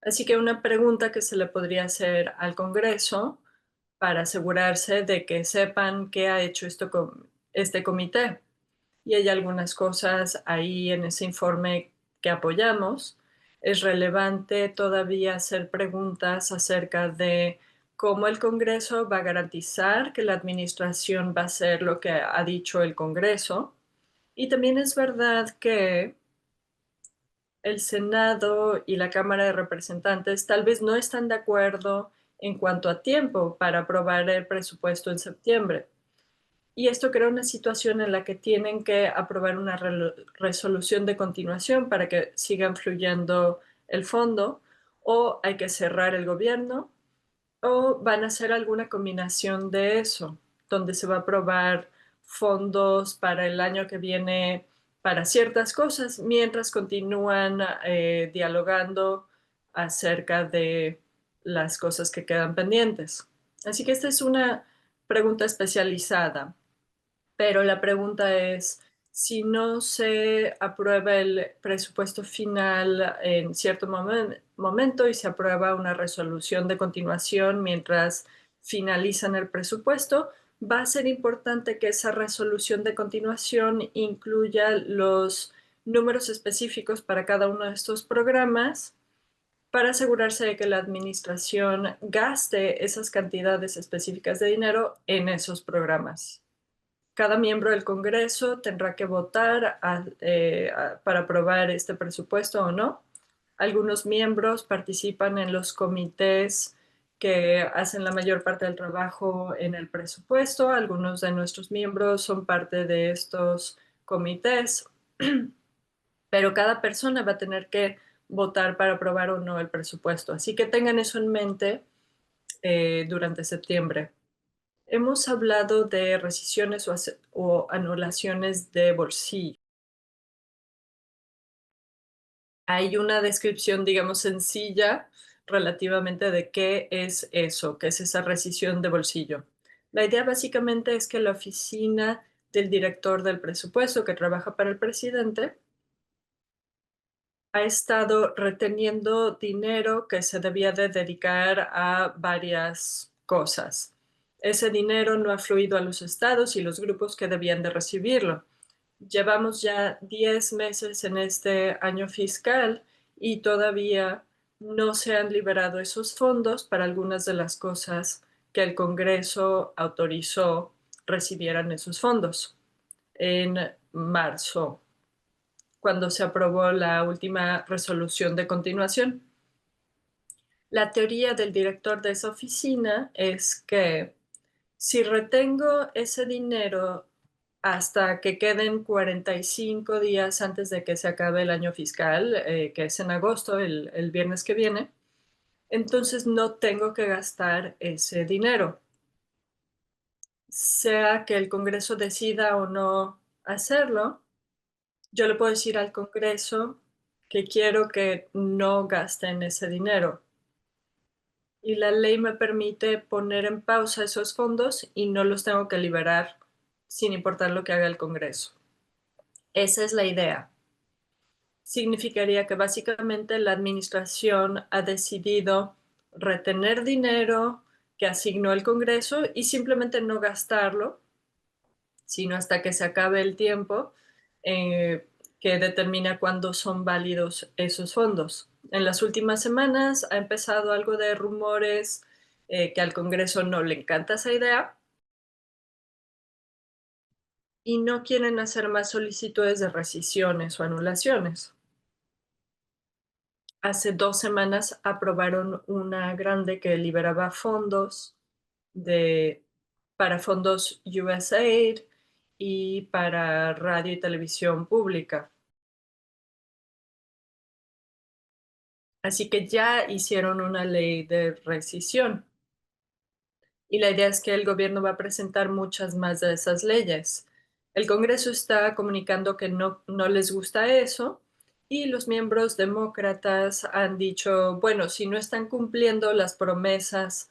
Así que una pregunta que se le podría hacer al Congreso para asegurarse de que sepan qué ha hecho este comité. Y hay algunas cosas ahí en ese informe que apoyamos. Es relevante todavía hacer preguntas acerca de cómo el Congreso va a garantizar que la administración va a hacer lo que ha dicho el Congreso. Y también es verdad que el Senado y la Cámara de Representantes tal vez no están de acuerdo en cuanto a tiempo para aprobar el presupuesto en septiembre. Y esto crea una situación en la que tienen que aprobar una resolución de continuación para que sigan fluyendo el fondo, o hay que cerrar el gobierno, o van a hacer alguna combinación de eso, donde se va a aprobar fondos para el año que viene para ciertas cosas, mientras continúan dialogando acerca de las cosas que quedan pendientes. Así que esta es una pregunta especializada, pero la pregunta es, si no se aprueba el presupuesto final en cierto momento y se aprueba una resolución de continuación mientras finalizan el presupuesto, va a ser importante que esa resolución de continuación incluya los números específicos para cada uno de estos programas para asegurarse de que la administración gaste esas cantidades específicas de dinero en esos programas. Cada miembro del Congreso tendrá que votar para aprobar este presupuesto o no. Algunos miembros participan en los comités que hacen la mayor parte del trabajo en el presupuesto. Algunos de nuestros miembros son parte de estos comités, pero cada persona va a tener que votar para aprobar o no el presupuesto. Así que tengan eso en mente durante septiembre. Hemos hablado de rescisiones o anulaciones de bolsillo. Hay una descripción, digamos, sencilla relativamente de qué es eso, qué es esa rescisión de bolsillo. La idea básicamente es que la oficina del director del presupuesto que trabaja para el presidente ha estado reteniendo dinero que se debía de dedicar a varias cosas. Ese dinero no ha fluido a los estados y los grupos que debían de recibirlo. Llevamos ya 10 meses en este año fiscal y todavía no se han liberado esos fondos para algunas de las cosas que el Congreso autorizó recibieran esos fondos en marzo, cuando se aprobó la última resolución de continuación. La teoría del director de esa oficina es que si retengo ese dinero hasta que queden 45 días antes de que se acabe el año fiscal, que es en agosto, el viernes que viene, entonces no tengo que gastar ese dinero. Sea que el Congreso decida o no hacerlo, yo le puedo decir al Congreso que quiero que no gasten ese dinero. Y la ley me permite poner en pausa esos fondos y no los tengo que liberar sin importar lo que haga el Congreso. Esa es la idea. Significaría que básicamente la administración ha decidido retener dinero que asignó el Congreso y simplemente no gastarlo, sino hasta que se acabe el tiempo que determina cuándo son válidos esos fondos. En las últimas semanas ha empezado algo de rumores que al Congreso no le encanta esa idea y no quieren hacer más solicitudes de rescisiones o anulaciones. Hace 2 semanas aprobaron una grande que liberaba fondos de, para fondos USAID y para radio y televisión pública. Así que ya hicieron una ley de rescisión y la idea es que el gobierno va a presentar muchas más de esas leyes. El Congreso está comunicando que no les gusta eso y los miembros demócratas han dicho, bueno, si no están cumpliendo las promesas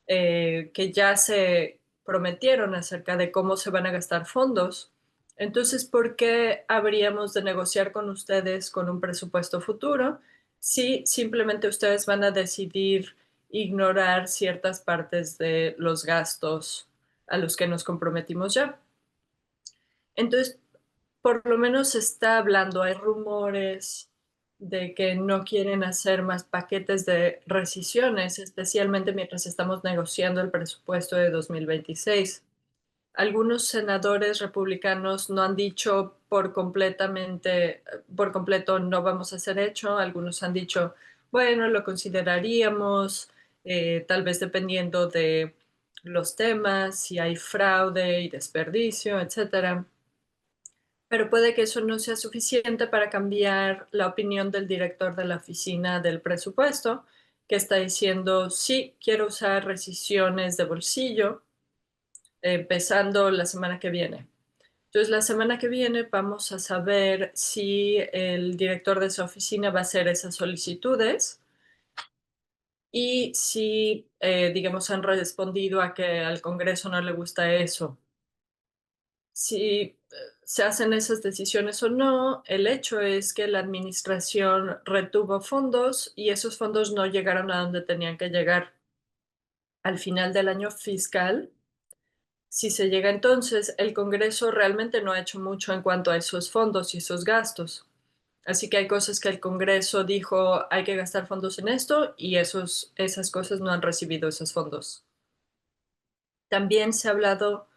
que ya se prometieron acerca de cómo se van a gastar fondos, entonces, ¿por qué habríamos de negociar con ustedes con un presupuesto futuro si simplemente ustedes van a decidir ignorar ciertas partes de los gastos a los que nos comprometimos ya? Entonces, por lo menos se está hablando, hay rumores de que no quieren hacer más paquetes de rescisiones, especialmente mientras estamos negociando el presupuesto de 2026. Algunos senadores republicanos no han dicho por completo no vamos a hacer hecho. Algunos han dicho, bueno, lo consideraríamos, tal vez dependiendo de los temas, si hay fraude y desperdicio, etcétera. Pero puede que eso no sea suficiente para cambiar la opinión del director de la oficina del presupuesto, que está diciendo, sí, quiero usar rescisiones de bolsillo, empezando la semana que viene. Entonces, la semana que viene vamos a saber si el director de esa oficina va a hacer esas solicitudes y si, digamos, han respondido a que al Congreso no le gusta eso. Si se hacen esas decisiones o no, el hecho es que la administración retuvo fondos y esos fondos no llegaron a donde tenían que llegar. Al final del año fiscal, si se llega entonces, el Congreso realmente no ha hecho mucho en cuanto a esos fondos y esos gastos. Así que hay cosas que el Congreso dijo, hay que gastar fondos en esto y esas cosas no han recibido esos fondos. También se ha hablado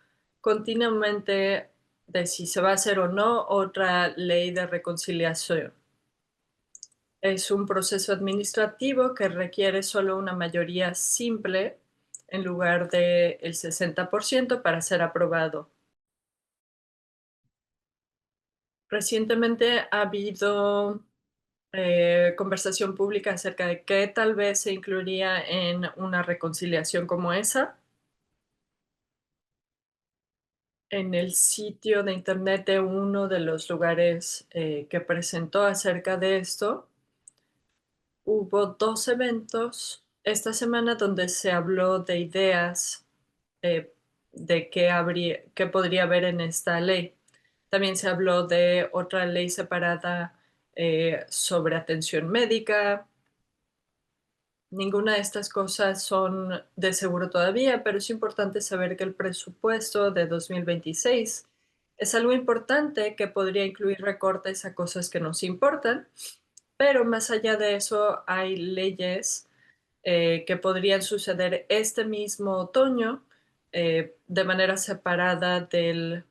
continuamente de si se va a hacer o no otra ley de reconciliación. Es un proceso administrativo que requiere solo una mayoría simple en lugar del 60% para ser aprobado. Recientemente ha habido conversación pública acerca de qué tal vez se incluiría en una reconciliación como esa. En el sitio de internet de uno de los lugares que presentó acerca de esto, hubo 2 eventos esta semana donde se habló de ideas eh, de qué podría haber en esta ley. También se habló de otra ley separada sobre atención médica. Ninguna de estas cosas son de seguro todavía, pero es importante saber que el presupuesto de 2026 es algo importante que podría incluir recortes a cosas que nos importan, pero más allá de eso hay leyes que podrían suceder este mismo otoño de manera separada de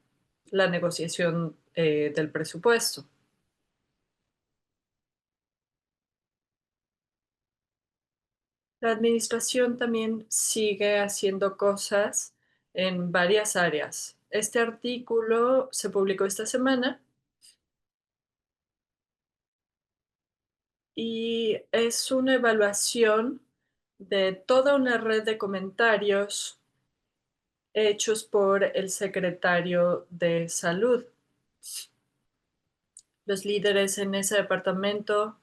la negociación del presupuesto. La administración también sigue haciendo cosas en varias áreas. Este artículo se publicó esta semana y es una evaluación de toda una red de comentarios hechos por el secretario de Salud. Los líderes en ese departamento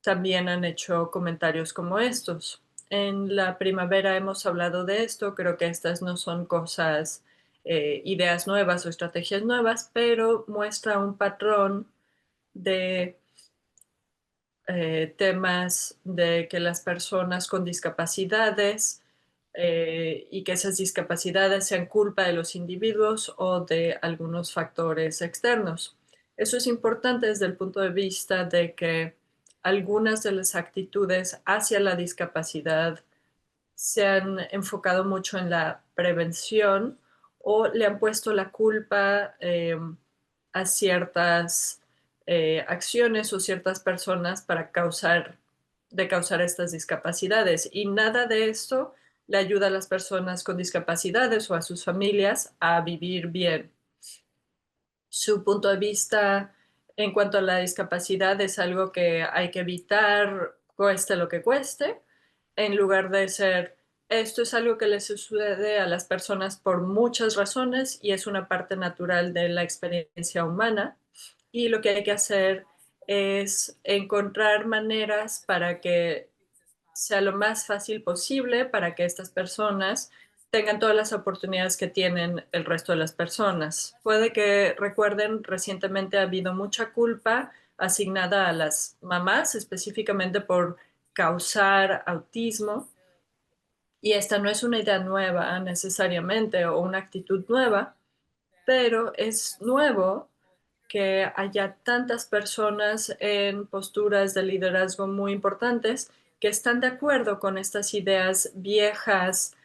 también han hecho comentarios como estos. En la primavera hemos hablado de esto, creo que estas no son cosas, ideas nuevas o estrategias nuevas, pero muestra un patrón de temas de que las personas con discapacidades y que esas discapacidades sean culpa de los individuos o de algunos factores externos. Eso es importante desde el punto de vista de que algunas de las actitudes hacia la discapacidad se han enfocado mucho en la prevención o le han puesto la culpa a ciertas acciones o ciertas personas para causar estas discapacidades. Y nada de esto le ayuda a las personas con discapacidades o a sus familias a vivir bien. Su punto de vista en cuanto a la discapacidad es algo que hay que evitar, cueste lo que cueste, en lugar de ser, esto es algo que le sucede a las personas por muchas razones y es una parte natural de la experiencia humana. Y lo que hay que hacer es encontrar maneras para que sea lo más fácil posible para que estas personas tengan todas las oportunidades que tienen el resto de las personas. Puede que recuerden, recientemente ha habido mucha culpa asignada a las mamás, específicamente por causar autismo, y esta no es una idea nueva necesariamente o una actitud nueva, pero es nuevo que haya tantas personas en posturas de liderazgo muy importantes que están de acuerdo con estas ideas viejas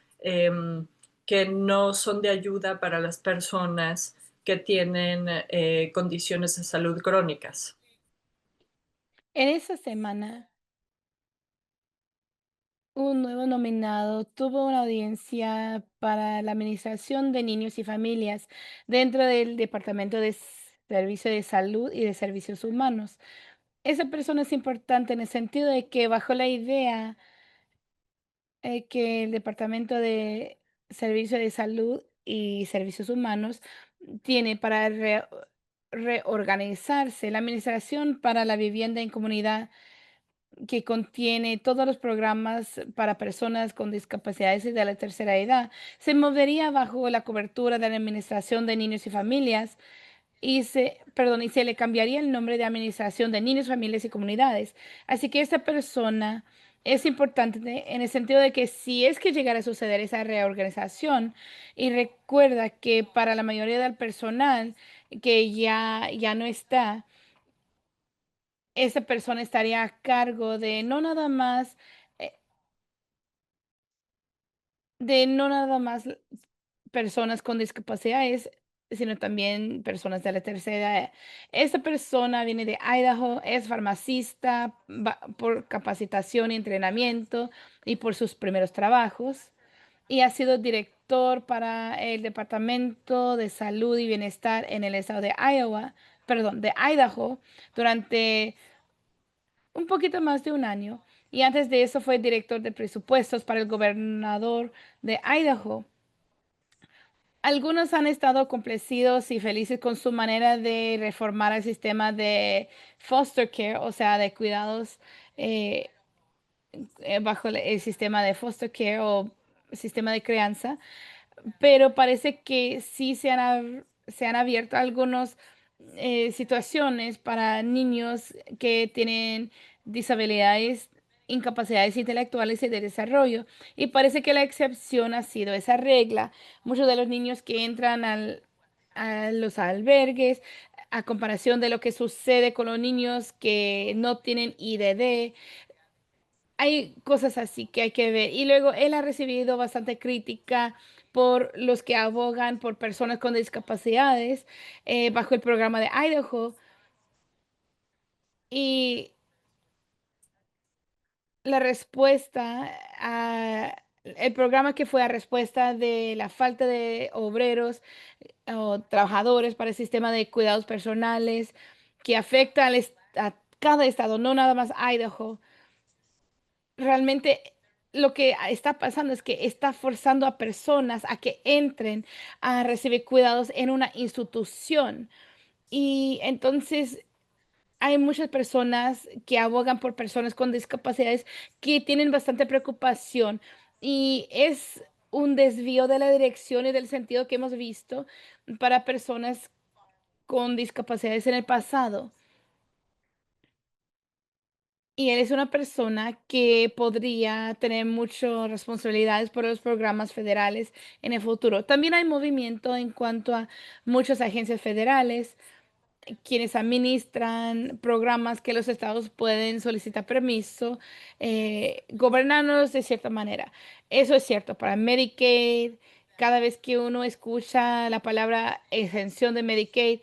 que no son de ayuda para las personas que tienen condiciones de salud crónicas. En esta semana, un nuevo nominado tuvo una audiencia para la Administración de Niños y Familias dentro del Departamento de Servicio de Salud y de Servicios Humanos. Esa persona es importante en el sentido de que bajo la idea que el Departamento de Servicio de Salud y Servicios Humanos tiene para reorganizarse la Administración para la Vivienda en Comunidad, que contiene todos los programas para personas con discapacidades y de la tercera edad, se movería bajo la cobertura de la Administración de Niños y Familias y se le cambiaría el nombre de Administración de Niños, Familias y Comunidades. Así que esta persona es importante en el sentido de que si es que llegara a suceder esa reorganización, y recuerda que para la mayoría del personal que ya no está, esa persona estaría a cargo eh, de no nada más personas con discapacidades, sino también personas de la tercera edad. Esta persona viene de Idaho, es farmacista por capacitación y entrenamiento y por sus primeros trabajos, y ha sido director para el Departamento de Salud y Bienestar en el estado de de Idaho, durante un poquito más de un año. Y antes de eso fue director de presupuestos para el gobernador de Idaho. Algunos han estado complacidos y felices con su manera de reformar el sistema de foster care, o sea, de cuidados eh, bajo el sistema de foster care o sistema de crianza, pero parece que sí se han abierto algunas situaciones para niños que tienen disabilidades, incapacidades intelectuales y de desarrollo. Y parece que la excepción ha sido esa regla. Muchos de los niños que entran a los albergues, a comparación de lo que sucede con los niños que no tienen IDD, hay cosas así que hay que ver. Y luego él ha recibido bastante crítica por los que abogan por personas con discapacidades bajo el programa de Idaho. Y la respuesta a el programa que fue a respuesta de la falta de obreros o trabajadores para el sistema de cuidados personales que afecta a cada estado, no nada más Idaho. Realmente lo que está pasando es que está forzando a personas a que entren a recibir cuidados en una institución. Y entonces hay muchas personas que abogan por personas con discapacidades que tienen bastante preocupación y es un desvío de la dirección y del sentido que hemos visto para personas con discapacidades en el pasado. Y él es una persona que podría tener muchas responsabilidades por los programas federales en el futuro. También hay movimiento en cuanto a muchas agencias federales quienes administran programas que los estados pueden solicitar permiso, gobernarnos de cierta manera. Eso es cierto para Medicaid. Cada vez que uno escucha la palabra exención de Medicaid,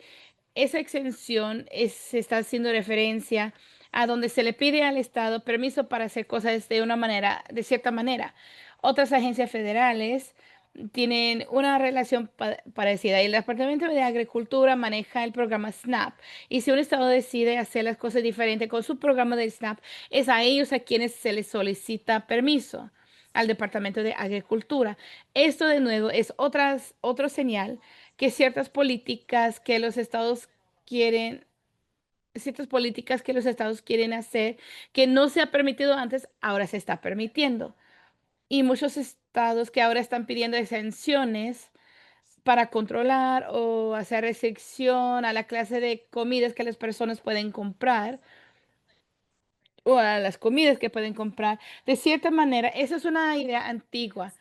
esa exención se está haciendo referencia a donde se le pide al Estado permiso para hacer cosas de una manera, de cierta manera. Otras agencias federales tienen una relación parecida y el Departamento de Agricultura maneja el programa SNAP. Y si un estado decide hacer las cosas diferentes con su programa de SNAP, es a ellos a quienes se les solicita permiso al Departamento de Agricultura. Esto de nuevo es otro señal que quieren, ciertas políticas que los estados quieren hacer que no se ha permitido antes, ahora se está permitiendo. Y muchos estados que ahora están pidiendo exenciones para controlar o hacer restricción a la clase de comidas que las personas pueden comprar o a las comidas que pueden comprar. De cierta manera, esa es una idea antigua.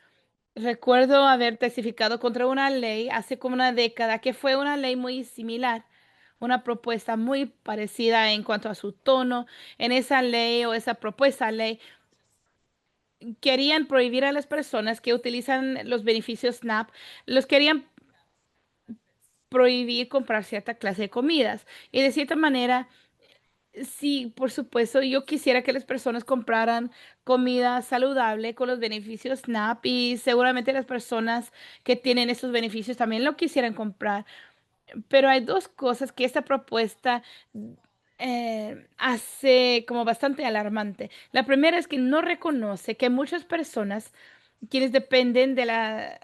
Recuerdo haber testificado contra una ley hace como una década que fue una ley muy similar, una propuesta muy parecida en cuanto a su tono. En esa ley o esa propuesta de ley querían prohibir a las personas que utilizan los beneficios SNAP, los querían prohibir comprar cierta clase de comidas. Y de cierta manera, sí, por supuesto, yo quisiera que las personas compraran comida saludable con los beneficios SNAP y seguramente las personas que tienen esos beneficios también lo quisieran comprar. Pero hay dos cosas que esta propuesta hace como bastante alarmante. La primera es que no reconoce que muchas personas quienes dependen de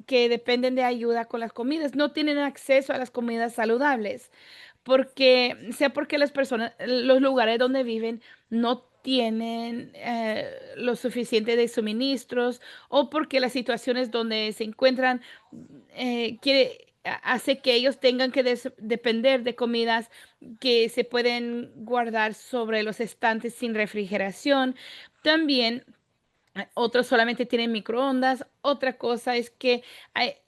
que dependen de ayuda con las comidas, no tienen acceso a las comidas saludables, porque las personas, los lugares donde viven no tienen lo suficiente de suministros o porque las situaciones donde se encuentran hace que ellos tengan que depender de comidas que se pueden guardar sobre los estantes sin refrigeración. También otros solamente tienen microondas. Otra cosa es que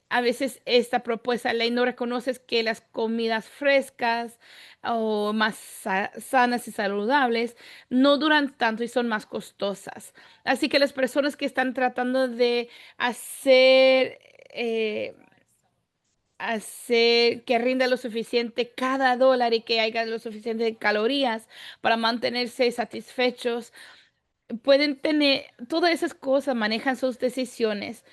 a veces esta propuesta de ley no reconoce que las comidas frescas o más sanas y saludables no duran tanto y son más costosas. Así que las personas que están tratando de hacer, eh, hacer que rinda lo suficiente cada dólar y que haya lo suficiente de calorías para mantenerse satisfechos, pueden tener todas esas cosas, manejan sus decisiones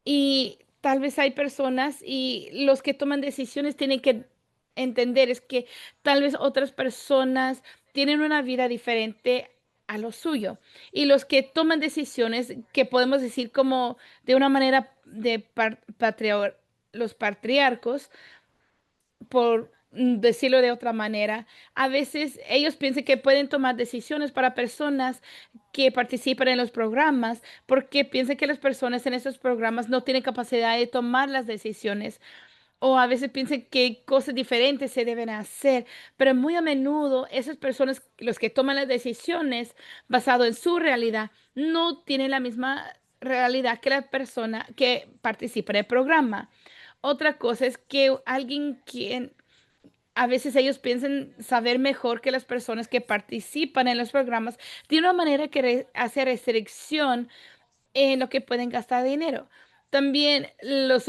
y tal vez hay personas y los que toman decisiones tienen que entender es que tal vez otras personas tienen una vida diferente a lo suyo y los que toman decisiones que podemos decir como de una manera de los patriarcos por decirlo de otra manera, a veces ellos piensan que pueden tomar decisiones para personas que participan en los programas porque piensan que las personas en esos programas no tienen capacidad de tomar las decisiones o a veces piensan que cosas diferentes se deben hacer, pero muy a menudo esas personas, los que toman las decisiones basado en su realidad, no tienen la misma realidad que la persona que participa en el programa. Otra cosa es que alguien quien a veces ellos piensan saber mejor que las personas que participan en los programas de una manera que hace restricción en lo que pueden gastar dinero. También los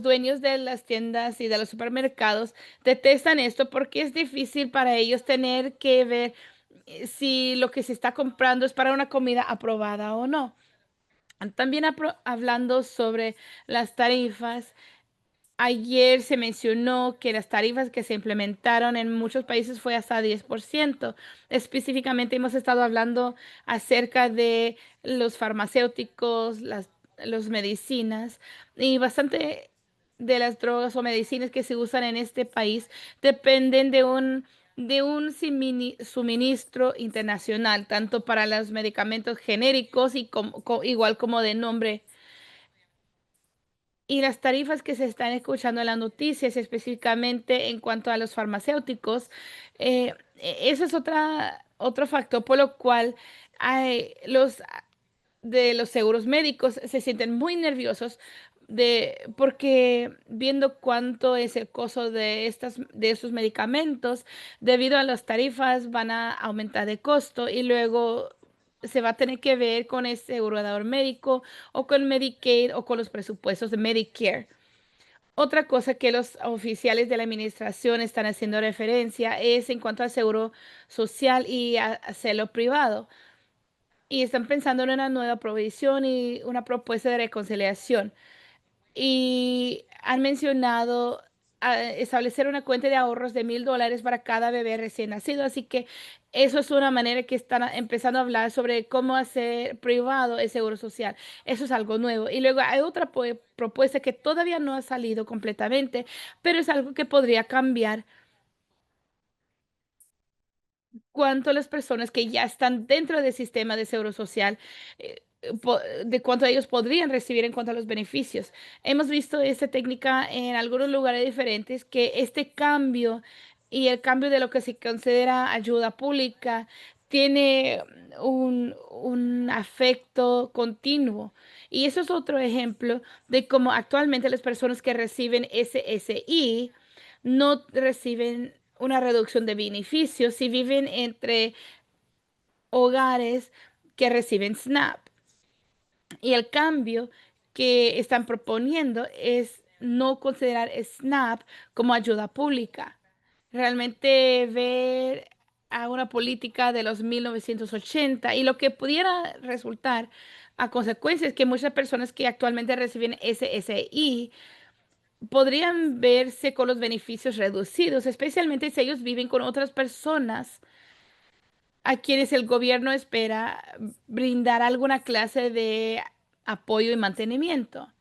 dueños de las tiendas y de los supermercados detestan esto porque es difícil para ellos tener que ver. si lo que se está comprando es para una comida aprobada o no. También hablando sobre las tarifas, ayer se mencionó que las tarifas que se implementaron en muchos países fue hasta 10%. Específicamente hemos estado hablando acerca de los farmacéuticos, las medicinas y bastante de las drogas o medicinas que se usan en este país dependen de un suministro internacional, tanto para los medicamentos genéricos y igual como de nombre. Y las tarifas que se están escuchando en las noticias, específicamente en cuanto a los farmacéuticos, eso es otro factor por lo cual los de los seguros médicos se sienten muy nerviosos porque viendo cuánto es el costo de esos medicamentos, debido a las tarifas van a aumentar de costo y luego se va a tener que ver con el asegurador médico o con Medicaid o con los presupuestos de Medicare. Otra cosa que los oficiales de la administración están haciendo referencia es en cuanto al seguro social y a hacerlo privado. Y están pensando en una nueva provisión y una propuesta de reconciliación. Y han mencionado establecer una cuenta de ahorros de $1,000 para cada bebé recién nacido. Así que eso es una manera que están empezando a hablar sobre cómo hacer privado el seguro social. Eso es algo nuevo. Y luego hay otra propuesta que todavía no ha salido completamente, pero es algo que podría cambiar cuánto las personas que ya están dentro del sistema de seguro social, de cuánto ellos podrían recibir en cuanto a los beneficios. Hemos visto esta técnica en algunos lugares diferentes, que este cambio y el cambio de lo que se considera ayuda pública tiene un afecto continuo. Y eso es otro ejemplo de cómo actualmente las personas que reciben SSI no reciben una reducción de beneficios si viven entre hogares que reciben SNAP. Y el cambio que están proponiendo es no considerar SNAP como ayuda pública. Realmente ver a una política de los 1980 y lo que pudiera resultar a consecuencia es que muchas personas que actualmente reciben SSI podrían verse con los beneficios reducidos, especialmente si ellos viven con otras personas a quienes el gobierno espera brindar alguna clase de apoyo y mantenimiento.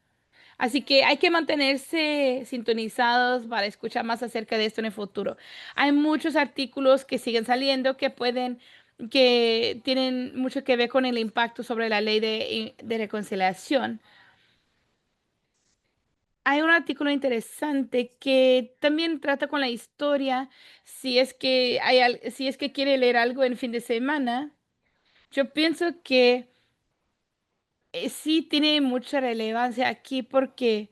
Así que hay que mantenerse sintonizados para escuchar más acerca de esto en el futuro. Hay muchos artículos que siguen saliendo que tienen mucho que ver con el impacto sobre la ley de reconciliación. Hay un artículo interesante que también trata con la historia. Si es que quiere leer algo en fin de semana, yo pienso que sí tiene mucha relevancia aquí porque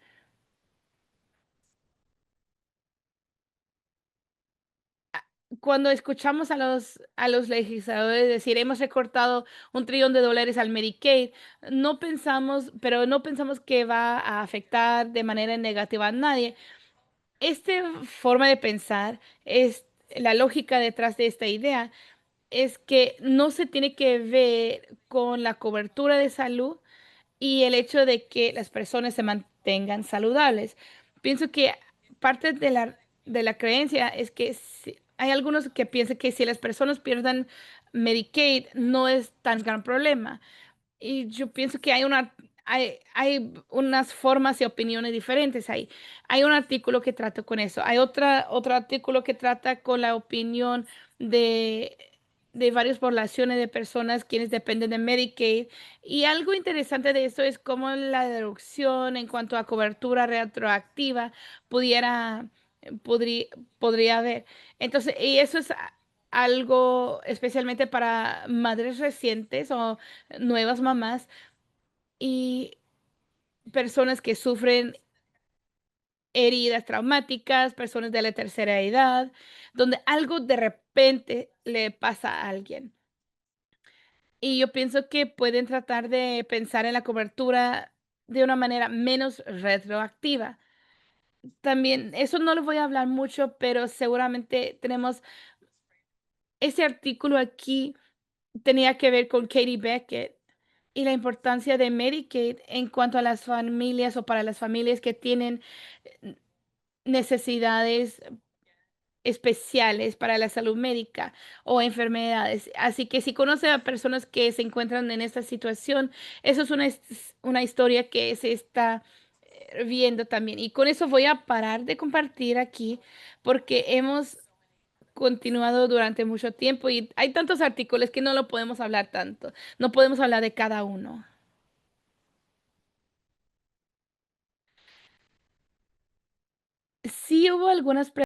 cuando escuchamos a los legisladores decir hemos recortado $1 trillón al Medicaid, no pensamos que va a afectar de manera negativa a nadie. Esta forma de pensar es la lógica detrás de esta idea es que no se tiene que ver con la cobertura de salud y el hecho de que las personas se mantengan saludables. Pienso que parte de la creencia es que hay algunos que piensan que si las personas pierdan Medicaid no es tan gran problema. Y yo pienso que hay unas formas y opiniones diferentes ahí. Hay un artículo que trata con eso. Hay otro artículo que trata con la opinión de, de varias poblaciones de personas quienes dependen de Medicaid. Y algo interesante de esto es cómo la deducción en cuanto a cobertura retroactiva pudiera, podría, podría haber. Entonces, y eso es algo especialmente para madres recientes o nuevas mamás y personas que sufren heridas traumáticas, personas de la tercera edad, donde algo de repente le pasa a alguien. Y yo pienso que pueden tratar de pensar en la cobertura de una manera menos retroactiva. También, eso no lo voy a hablar mucho, pero seguramente tenemos ese artículo aquí tenía que ver con Katie Beckett y la importancia de Medicaid en cuanto a las familias o para las familias que tienen eh, necesidades especiales para la salud médica o enfermedades. Así que si conoce a personas que se encuentran en esta situación, eso es una historia que se está viendo también. Y con eso voy a parar de compartir aquí porque hemos continuado durante mucho tiempo y hay tantos artículos que no lo podemos hablar tanto. No podemos hablar de cada uno. Sí hubo algunas